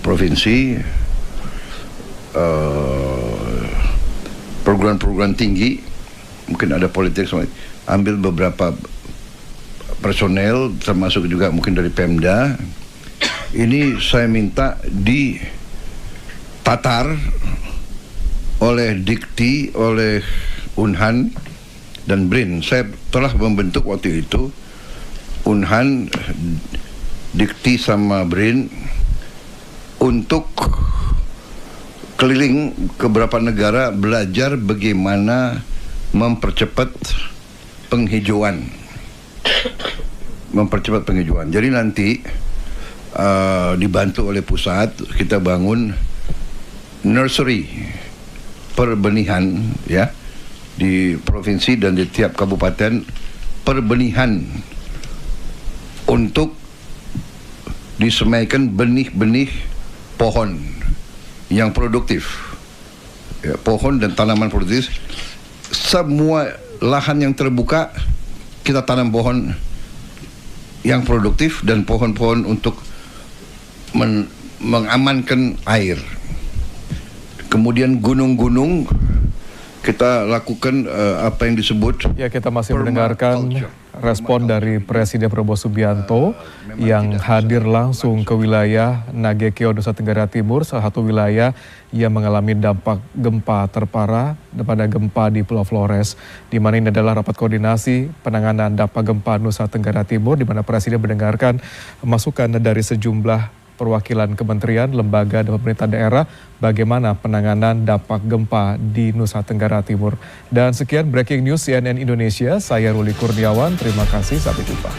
provinsi, program-program tinggi, mungkin ada politik, ambil beberapa personel, termasuk juga mungkin dari Pemda. Ini saya minta ditatar oleh Dikti, oleh Unhan dan BRIN. Saya telah membentuk waktu itu Unhan, Dikti sama BRIN untuk keliling ke beberapa negara belajar bagaimana mempercepat penghijauan. Jadi nanti dibantu oleh pusat, kita bangun nursery perbenihan, ya, di provinsi dan di tiap kabupaten, perbenihan untuk disemaikan benih-benih pohon yang produktif, ya, pohon dan tanaman produktif. Semua lahan yang terbuka kita tanam pohon yang produktif dan pohon-pohon untuk mengamankan air. Kemudian gunung-gunung kita lakukan apa yang disebut. Ya, kita masih mendengarkan respon dari Presiden Prabowo Subianto yang hadir langsung ke wilayah Nagekeo, Nusa Tenggara Timur, salah satu wilayah yang mengalami dampak gempa terparah pada gempa di Pulau Flores, di mana ini adalah rapat koordinasi penanganan dampak gempa Nusa Tenggara Timur, di mana Presiden mendengarkan masukan dari sejumlah perwakilan kementerian, lembaga, dan pemerintah daerah bagaimana penanganan dampak gempa di Nusa Tenggara Timur. Dan sekian breaking news CNN Indonesia, saya Ruli Kurniawan, terima kasih, sampai jumpa.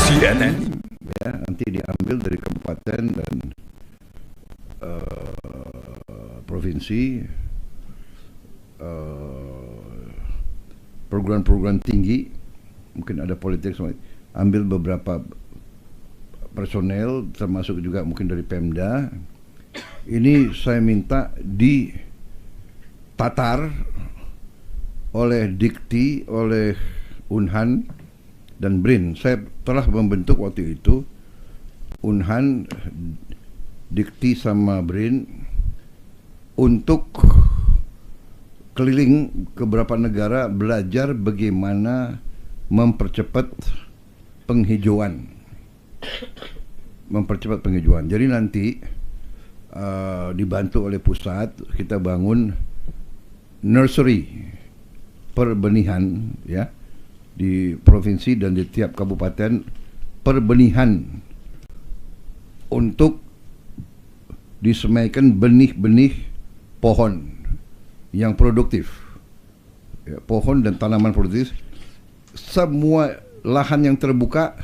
CNN, ya, nanti diambil dari kabupaten dan provinsi, program-program tinggi, mungkin ada politik, ambil beberapa personel, termasuk juga mungkin dari Pemda. Ini saya minta ditatar oleh Dikti, oleh Unhan dan BRIN. Saya telah membentuk waktu itu Unhan, Dikti sama BRIN untuk keliling ke beberapa negara belajar bagaimana mempercepat penghijauan. Jadi nanti dibantu oleh pusat, kita bangun nursery perbenihan, ya, di provinsi dan di tiap kabupaten, perbenihan untuk disemaikan benih-benih pohon yang produktif, ya, pohon dan tanaman produktif. Semua lahan yang terbuka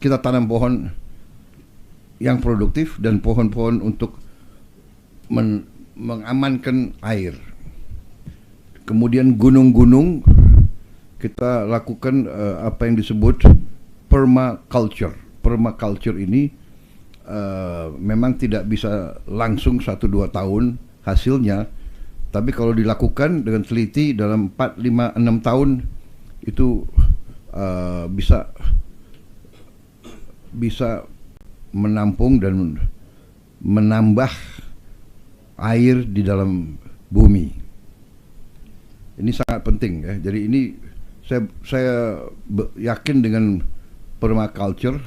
kita tanam pohon yang produktif dan pohon-pohon untuk mengamankan air. Kemudian gunung-gunung kita lakukan apa yang disebut permaculture. Permaculture ini memang tidak bisa langsung 1-2 tahun hasilnya, tapi kalau dilakukan dengan teliti dalam 4, 5, 6 tahun itu bisa menampung dan menambah air di dalam bumi. Ini sangat penting ya. Jadi ini saya yakin dengan permaculture,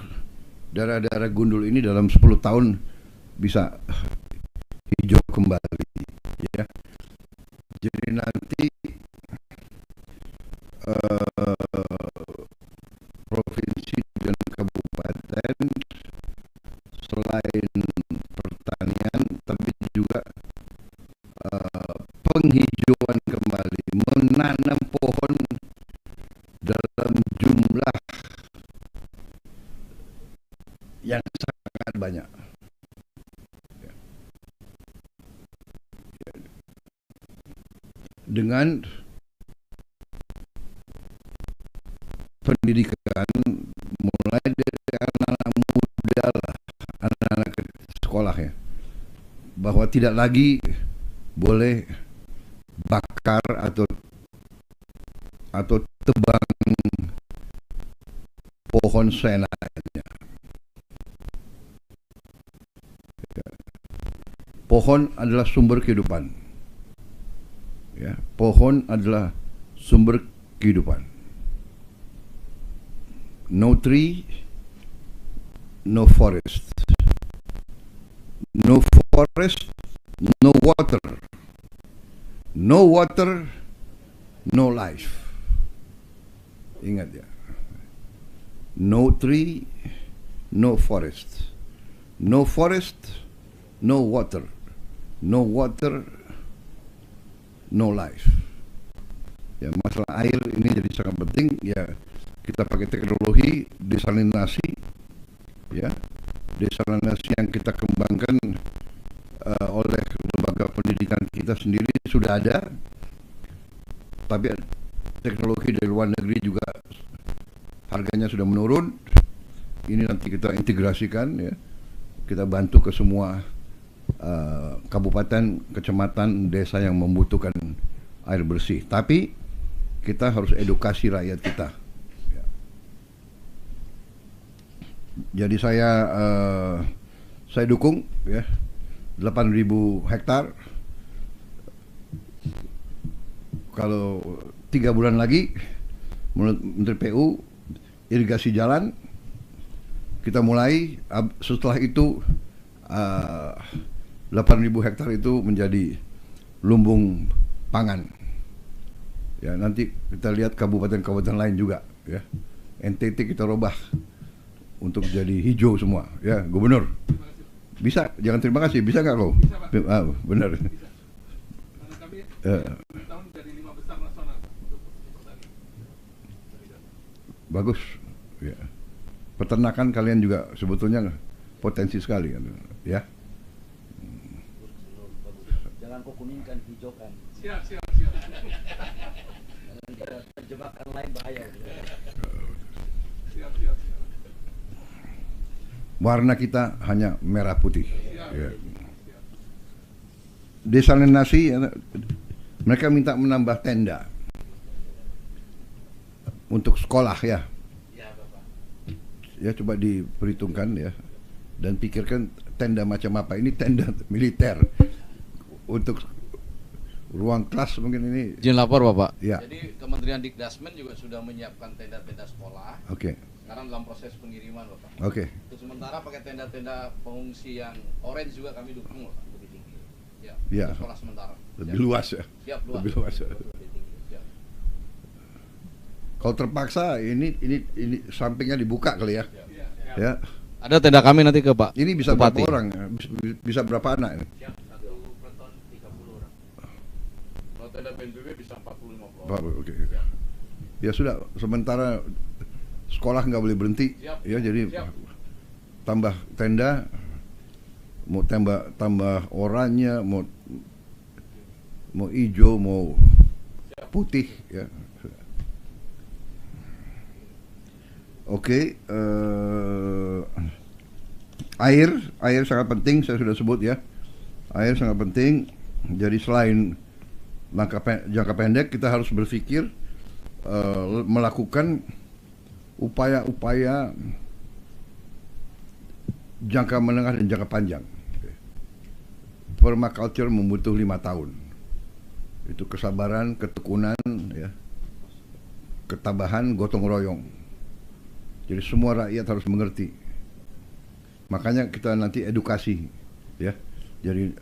daerah-daerah gundul ini dalam 10 tahun bisa hijau kembali ya. Jadi nanti provinsi dan kabupaten selain pertanian tapi juga penghijauan kembali, menanam pohon dalam jumlah yang sangat banyak. Dengan pendidikan mulai dari anak-anak muda, anak-anak sekolah ya, bahwa tidak lagi boleh bakar atau tebang pohon seenaknya. Pohon adalah sumber kehidupan. Ya, pohon adalah sumber kehidupan. No tree, no forest. No forest, no water. No water, no life. Ingat ya. No tree, no forest. No forest, no water. No water, no life. Ya, masalah air ini jadi sangat penting ya. Kita pakai teknologi desalinasi ya. Desalinasi yang kita kembangkan oleh lembaga pendidikan kita sendiri sudah ada. Tapi teknologi dari luar negeri juga harganya sudah menurun. Ini nanti kita integrasikan ya. Kita bantu ke semua kabupaten, kecamatan, desa yang membutuhkan air bersih. Tapi kita harus edukasi rakyat kita. Ya. Jadi saya dukung ya 8.000 hektar. Kalau 3 bulan lagi menurut Menteri PU irigasi jalan kita mulai. Setelah itu 8.000 hektar itu menjadi lumbung pangan. Ya, nanti kita lihat kabupaten-kabupaten lain juga ya. NTT kita robah untuk jadi hijau semua ya, Gubernur. Bisa, jangan terima kasih, bisa nggak kau? Bisa, Pak. Benar. Bagus ya. Peternakan kalian juga sebetulnya potensi sekali kan ya. Jangan kau kuningkan, hijaukan. Siap. Terjemahan lain bahaya. Siap. Warna kita hanya merah putih. Ya. Desalinasi ya, mereka minta menambah tenda untuk sekolah ya. Ya, coba diperhitungkan ya dan pikirkan tenda macam apa. Ini tenda militer untuk ruang kelas mungkin ini. Izin lapor Bapak. Ya. Jadi Kementerian Dikdasmen juga sudah menyiapkan tenda-tenda sekolah. Oke. Sekarang dalam proses pengiriman Bapak. Oke. Untuk sementara pakai tenda-tenda pengungsi yang orange juga kami dukung Bapak, lebih tinggi. Ya. Ya. Untuk sekolah sementara. Lebih luas ya. Siap, luas. Lebih luas ya. Lebih tinggi. Siap. Kalau terpaksa ini sampingnya dibuka kali ya. Ya. Ada tenda kami nanti ke Pak. Ini bisa Bupati. berapa orang? Bisa berapa anak ini? Kalau tenda BNPB bisa 45 orang. Oke. Ya sudah, sementara sekolah nggak boleh berhenti. Siap. Ya, jadi Siap. tambah tenda, mau tambah oranye, mau hijau, mau putih ya. Oke, air sangat penting, saya sudah sebut ya. Air sangat penting. Jadi selain jangka pendek, kita harus berpikir melakukan upaya-upaya jangka menengah dan jangka panjang. permaculture membutuh 5 tahun. Itu kesabaran, ketekunan, ya, ketabahan, gotong royong. Jadi semua rakyat harus mengerti. Makanya kita nanti edukasi, ya. Jadi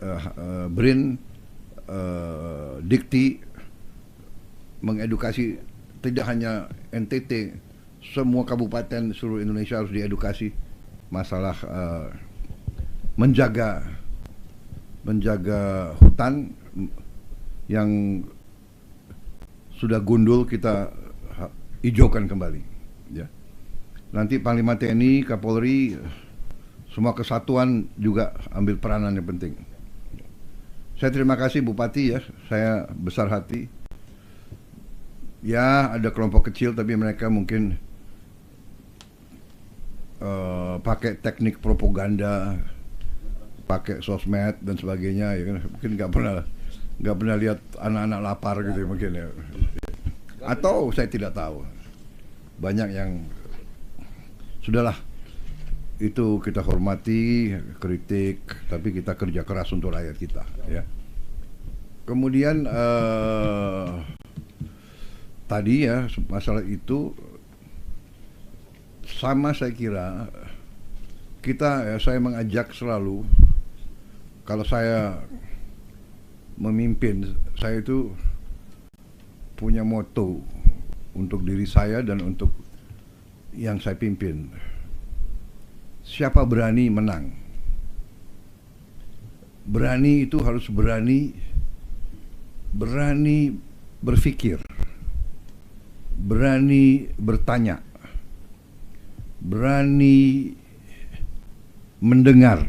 BRIN, Dikti mengedukasi tidak hanya NTT, semua kabupaten seluruh Indonesia harus diedukasi masalah menjaga hutan yang sudah gundul, kita hijaukan kembali, ya. Nanti Panglima TNI, Kapolri, semua kesatuan juga ambil peranan yang penting. Saya terima kasih Bupati, ya, saya besar hati. Ya, ada kelompok kecil tapi mereka mungkin pakai teknik propaganda, pakai sosmed dan sebagainya, ya kan? Mungkin nggak pernah lihat anak-anak lapar gitu mungkin, ya. Atau saya tidak tahu. Banyak yang sudahlah, itu kita hormati, kritik, tapi kita kerja keras untuk rakyat kita, ya. Kemudian tadi, ya, masalah itu sama, saya kira kita, ya, saya mengajak selalu, kalau saya memimpin, saya itu punya moto untuk diri saya dan untuk yang saya pimpin. Siapa berani menang. Berani itu harus berani berpikir, berani bertanya, berani mendengar,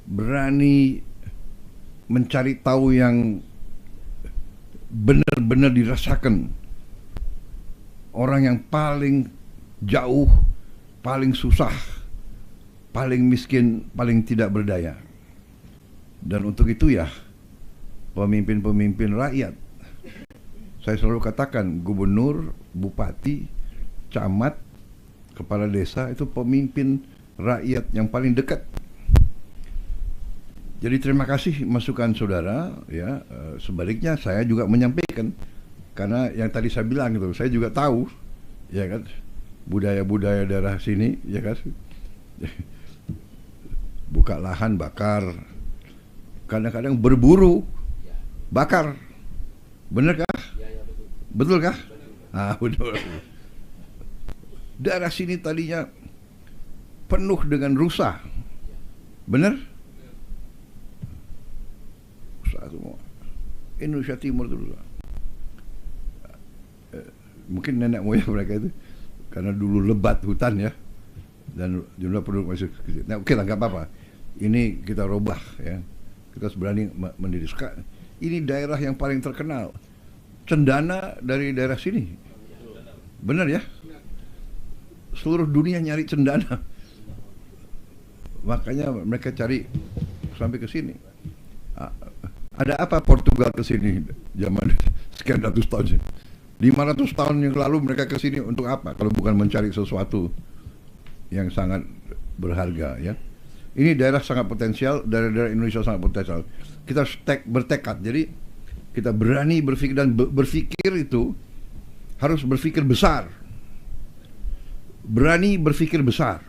berani mencari tahu yang benar-benar dirasakan orang yang paling jauh, paling susah, paling miskin, paling tidak berdaya. Dan untuk itu, ya, pemimpin-pemimpin rakyat, saya selalu katakan, gubernur, bupati, camat, kepala desa itu pemimpin rakyat yang paling dekat. Jadi terima kasih masukan saudara, ya. Sebaliknya saya juga menyampaikan, karena yang tadi saya bilang itu, saya juga tahu, ya kan, budaya-budaya daerah sini, ya kan, buka lahan bakar, kadang-kadang berburu bakar, benar kah? Betul kah? Ah, betul. Daerah sini tadinya penuh dengan rusa, benar? Rusa semua. Indonesia Timur itu rusa. Mungkin nenek moyang mereka itu karena dulu lebat hutan, ya, dan jumlah penduduk masih kecil. Nah, oke lah, nggak apa-apa. Ini kita robah, ya. Kita berani mendidik. Ini daerah yang paling terkenal. Cendana dari daerah sini. Benar, ya? Seluruh dunia nyari cendana. Makanya mereka cari sampai ke sini. Ada apa Portugal ke sini zaman sekian ratus tahun? 500 tahun yang lalu mereka ke sini untuk apa? Kalau bukan mencari sesuatu yang sangat berharga, ya. Ini daerah sangat potensial, daerah-daerah Indonesia sangat potensial. Kita bertekad, jadi kita berani berpikir, dan berpikir itu harus berpikir besar. Berani berpikir besar.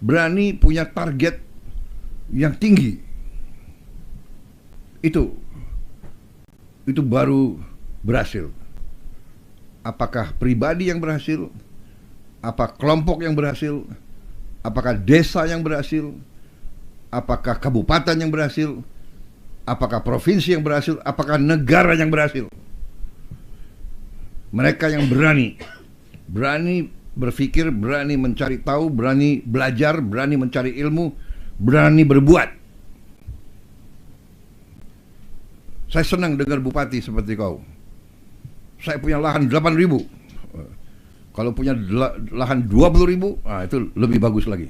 Berani punya target yang tinggi. Itu baru berhasil. Apakah pribadi yang berhasil? Apa kelompok yang berhasil? Apakah desa yang berhasil? Apakah kabupaten yang berhasil? Apakah provinsi yang berhasil? Apakah negara yang berhasil? Mereka yang berani berpikir, berani mencari tahu, berani belajar, berani mencari ilmu, berani berbuat. Saya senang dengar bupati seperti kau. Saya punya lahan 8.000. Kalau punya lahan 20.000, itu lebih bagus lagi.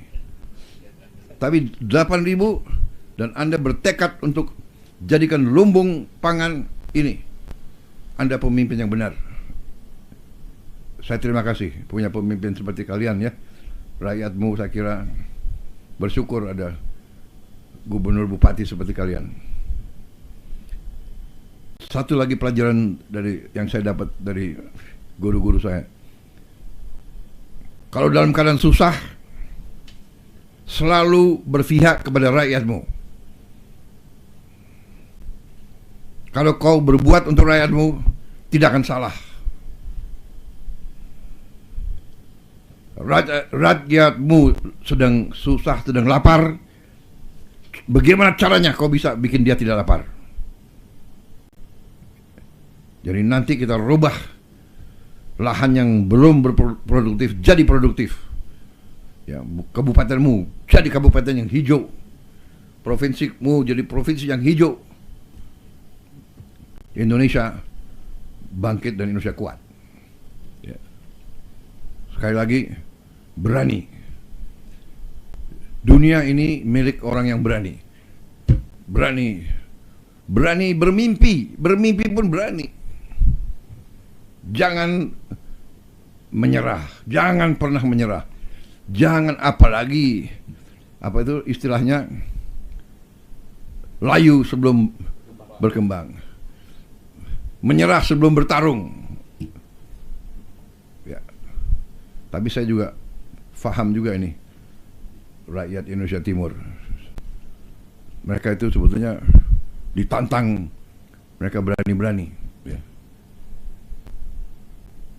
Tapi 8.000 dan Anda bertekad untuk jadikan lumbung pangan ini, Anda pemimpin yang benar. Saya terima kasih punya pemimpin seperti kalian, ya. Rakyatmu saya kira bersyukur ada gubernur bupati seperti kalian. Satu lagi pelajaran dari yang saya dapat dari guru-guru saya. Kalau dalam keadaan susah, selalu berpihak kepada rakyatmu. Kalau kau berbuat untuk rakyatmu, tidak akan salah. Rakyatmu sedang susah, sedang lapar. Bagaimana caranya kau bisa bikin dia tidak lapar? Jadi nanti kita rubah lahan yang belum berproduktif jadi produktif. Ya, kabupatenmu jadi kabupaten yang hijau. Provinsimu jadi provinsi yang hijau. Indonesia bangkit dan Indonesia kuat. Ya. Sekali lagi, berani. Dunia ini milik orang yang berani. Berani. Berani bermimpi. Bermimpi pun berani. Jangan menyerah. Jangan pernah menyerah. Jangan apalagi, apa itu istilahnya, layu sebelum berkembang. Menyerah sebelum bertarung. Ya. Tapi saya juga faham juga ini rakyat Indonesia Timur. Mereka itu sebetulnya ditantang, mereka berani-berani. Ya.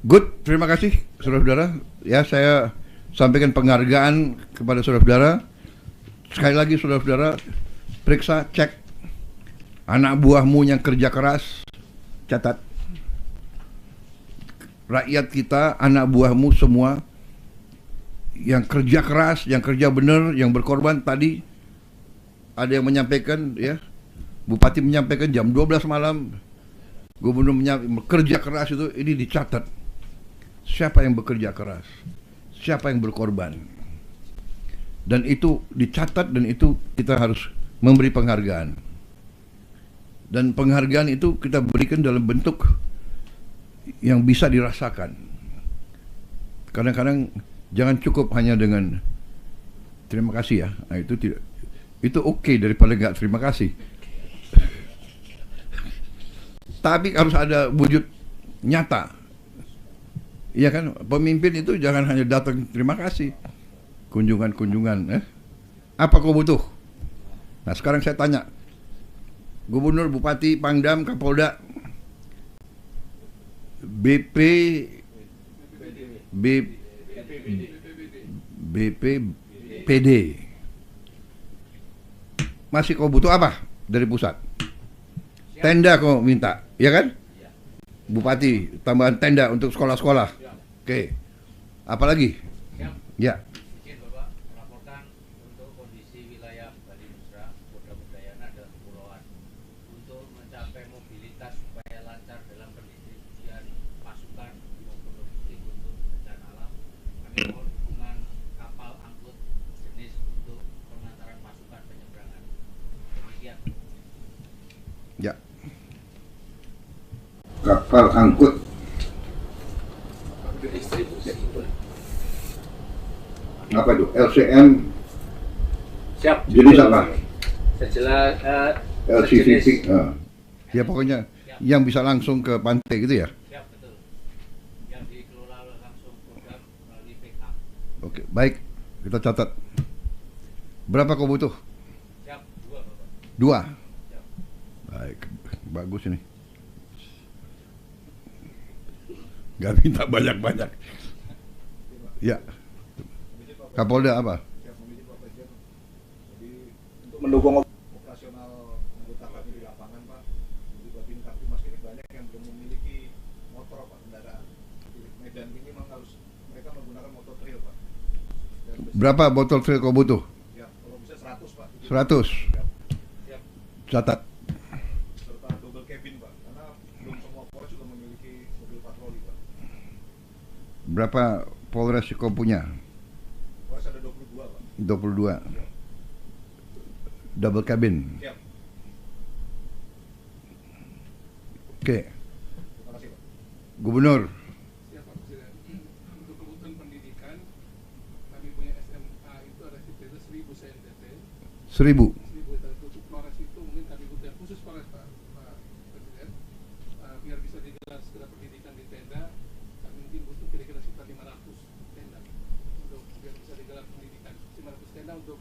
Good, terima kasih saudara-saudara. Ya, saya sampaikan penghargaan kepada saudara-saudara. Sekali lagi saudara-saudara, periksa, cek anak buahmu yang kerja keras. Catat, rakyat kita, anak buahmu semua yang kerja keras, yang kerja benar, yang berkorban. Tadi ada yang menyampaikan, ya, Bupati menyampaikan jam 12 malam, Gubernur bekerja keras itu, ini dicatat. Siapa yang bekerja keras, siapa yang berkorban, dan itu dicatat, dan itu kita harus memberi penghargaan. Dan penghargaan itu kita berikan dalam bentuk yang bisa dirasakan. Kadang-kadang jangan cukup hanya dengan terima kasih ya. Nah, itu tidak, itu oke daripada nggak terima kasih. Tapi harus ada wujud nyata. Iya kan, pemimpin itu jangan hanya datang terima kasih, kunjungan-kunjungan. Apa kau butuh? Nah sekarang saya tanya, Gubernur, Bupati, Pangdam, Kapolda, BPPD, masih kau butuh apa dari pusat? Tenda kau minta, ya kan? Bupati, tambahan tenda untuk sekolah-sekolah. Oke. Apa lagi? Ya. Ya. Kapal angkut. Apa itu? LCM. Siap. Jenis apa? Sejelas LCCP. Ya pokoknya yang bisa langsung ke pantai gitu ya. Siap, betul. Yang dikelola langsung program melalui PK. Oke, baik. Kita catat. Berapa kau butuh? Siap, 2 Bapak. 2. Baik, bagus ini. Gak minta banyak-banyak. Ya. Kapolda apa? Untuk mendukung operasional anggota kami di lapangan, Pak, di Babin Kaptimas ini banyak yang belum memiliki motor, Pak, kendaraan. Di Medan ini memang harus mereka menggunakan motor trail, Pak. Berapa botol trail kau butuh? Ya, kalau bisa 100, Pak. 100. Siap. Catat. Serta double cabin, Pak, karena belum semua Polres juga memiliki mobil patroli, Pak. Berapa Polres kau punya? Polres ada 22, Pak. 22. Double cabin. Siap. Oke. Terima kasih, Pak. Gubernur. Siap, Pak Presiden. Untuk kebutuhan pendidikan, kami punya SMA itu ada sekitar 1.000 saya 1.000. Untuk Flores itu mungkin kami butuh yang khusus Flores Pak Presiden, biar bisa digelar segera pendidikan di tenda. Kami mungkin butuh kira-kira sekitar 500 tenda untuk biar bisa digelar pendidikan. 500 tenda untuk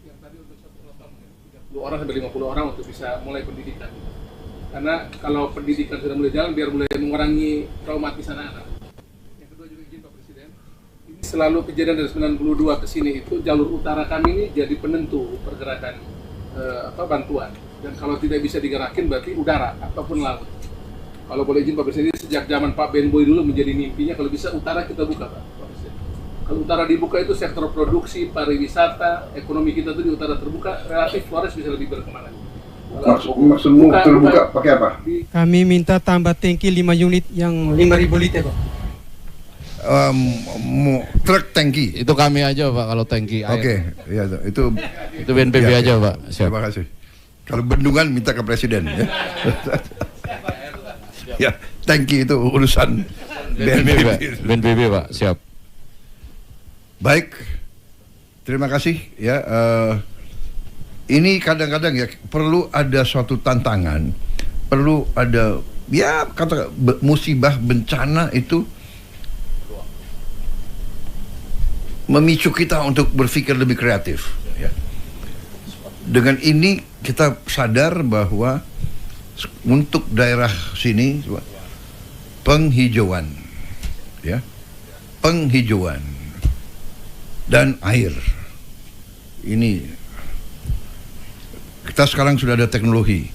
yang tadi untuk satu lokal mungkin 30 orang sampai 50 orang untuk bisa mulai pendidikan. Karena kalau pendidikan sudah mulai jalan, biar mulai mengurangi traumatis anak-anak. Yang kedua juga izin Pak Presiden, ini selalu kejadian dari 92 ke sini itu jalur utara kami ini jadi penentu pergerakan bantuan. Dan kalau tidak bisa digerakin berarti udara ataupun laut. Kalau boleh izin Pak Presiden, sejak zaman Pak Ben Boy dulu menjadi mimpinya kalau bisa utara kita buka Pak Presiden. Kalau utara dibuka itu sektor produksi, pariwisata, ekonomi kita itu di utara terbuka, relatif Flores bisa lebih berkembang. Maksudmu terbuka pakai apa? Kami minta tambah tangki 5 unit yang 5.000 liter Pak. Truk tangki. Itu kami aja Pak kalau tangki air. Oke, ya itu BNPB ya, aja Pak. Siap. Terima kasih. Kalau bendungan minta ke presiden ya. Ya, tangki itu urusan BNPB Pak. Siap. Baik. Terima kasih ya. Ini kadang-kadang ya perlu ada suatu tantangan, perlu ada ya kata musibah bencana itu memicu kita untuk berpikir lebih kreatif. Ya. Dengan ini kita sadar bahwa untuk daerah sini penghijauan, ya, penghijauan dan air ini. Kita sekarang sudah ada teknologi,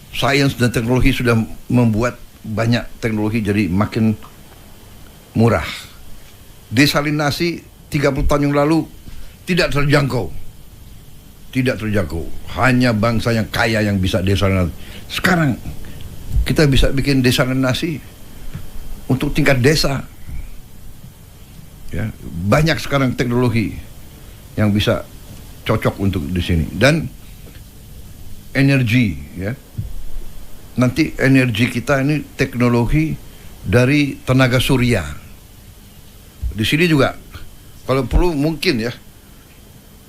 sains dan teknologi sudah membuat banyak teknologi jadi makin murah. Desalinasi 30 tahun yang lalu tidak terjangkau. Hanya bangsa yang kaya yang bisa desalinasi. Sekarang kita bisa bikin desalinasi untuk tingkat desa. Ya, banyak sekarang teknologi yang bisa cocok untuk di sini. Dan energi, ya. Nanti energi kita ini teknologi dari tenaga surya. Di sini juga, kalau perlu mungkin ya,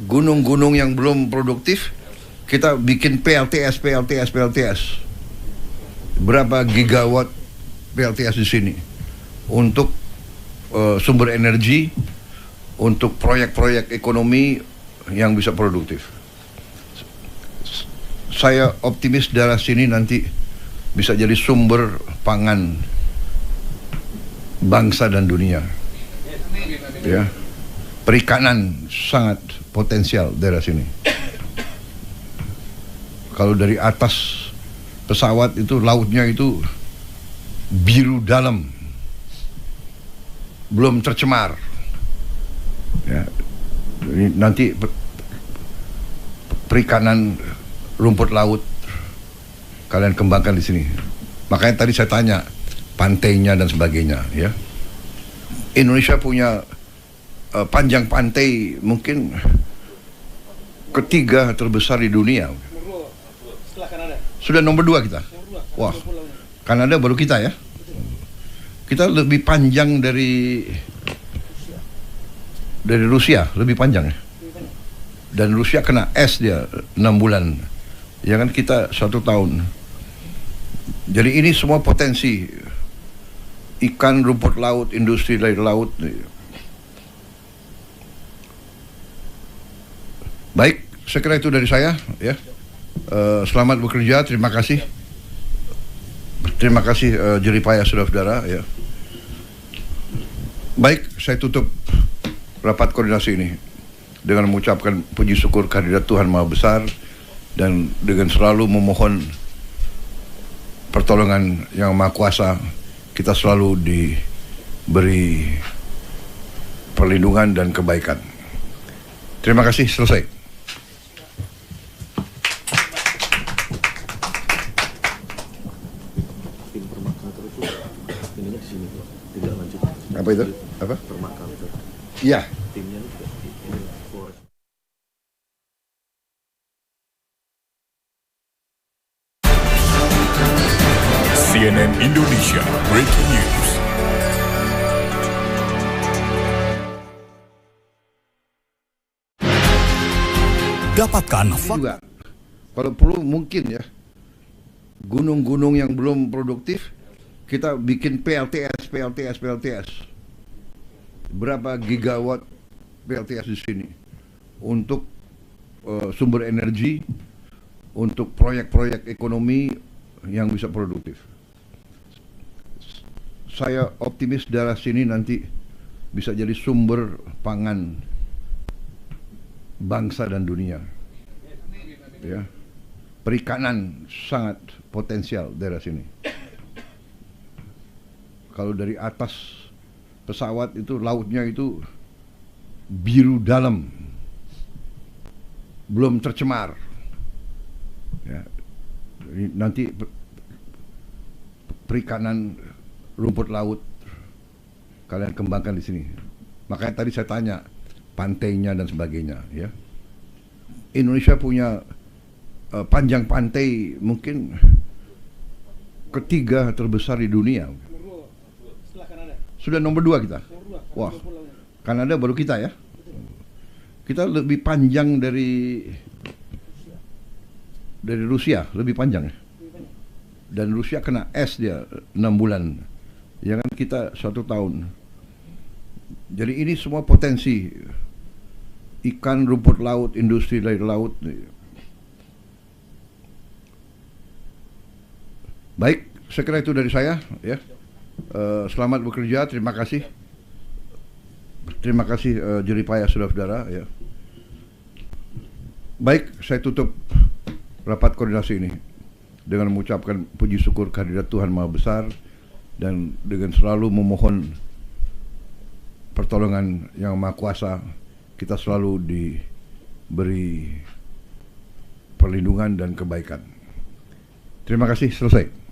gunung-gunung yang belum produktif, kita bikin PLTS. Berapa gigawatt PLTS di sini untuk sumber energi, untuk proyek-proyek ekonomi yang bisa produktif. Saya optimis daerah sini nanti bisa jadi sumber pangan bangsa dan dunia. Ya, perikanan sangat potensial daerah sini. Kalau dari atas pesawat itu lautnya itu biru dalam, belum tercemar. Ya, nanti perikanan rumput laut kalian kembangkan di sini. Makanya tadi saya tanya pantainya dan sebagainya, ya. Indonesia punya panjang pantai mungkin ketiga terbesar di dunia. Setelah Kanada. Sudah nomor 2 kita. Wah, Kanada baru kita ya. Kita lebih panjang dari Rusia, lebih panjang ya. Dan Rusia kena es dia 6 bulan. Ya kan kita 1 tahun. Jadi ini semua potensi ikan, rumput laut, industri dari laut. Baik, saya kira itu dari saya ya. Selamat bekerja, terima kasih. Terima kasih jeripaya saudara-saudara ya. Baik, saya tutup rapat koordinasi ini dengan mengucapkan puji syukur kehadirat Tuhan Maha Besar dan dengan selalu memohon pertolongan yang Maha Kuasa. Kita selalu diberi perlindungan dan kebaikan. Terima kasih, selesai. Apa itu? Apa? Iya. CNN Indonesia Breaking News. Dapatkan juga. Kalau perlu mungkin ya, gunung-gunung yang belum produktif, kita bikin PLTS. Berapa gigawatt PLTS di sini untuk sumber energi, untuk proyek-proyek ekonomi yang bisa produktif. Saya optimis daerah sini nanti bisa jadi sumber pangan bangsa dan dunia. Ya. Perikanan sangat potensial daerah sini. Kalau dari atas pesawat itu lautnya itu biru dalam, belum tercemar. Ya. Nanti perikanan rumput laut kalian kembangkan di sini. Makanya tadi saya tanya pantainya dan sebagainya. Ya. Indonesia punya panjang pantai mungkin ketiga terbesar di dunia. Sudah nomor 2 kita. Wah, Kanada baru kita ya. Kita lebih panjang dari Rusia, lebih panjang ya. Dan Rusia kena es dia 6 bulan. Ya kan, kita 1 tahun. Jadi ini semua potensi ikan, rumput laut, industri dari laut. Baik, saya kira itu dari saya ya. Selamat bekerja, terima kasih. Terima kasih jeripaya saudara-saudara ya. Baik, saya tutup rapat koordinasi ini dengan mengucapkan puji syukur kehadirat Tuhan Maha Besar dan dengan selalu memohon pertolongan yang Maha Kuasa, kita selalu diberi perlindungan dan kebaikan. Terima kasih, selesai.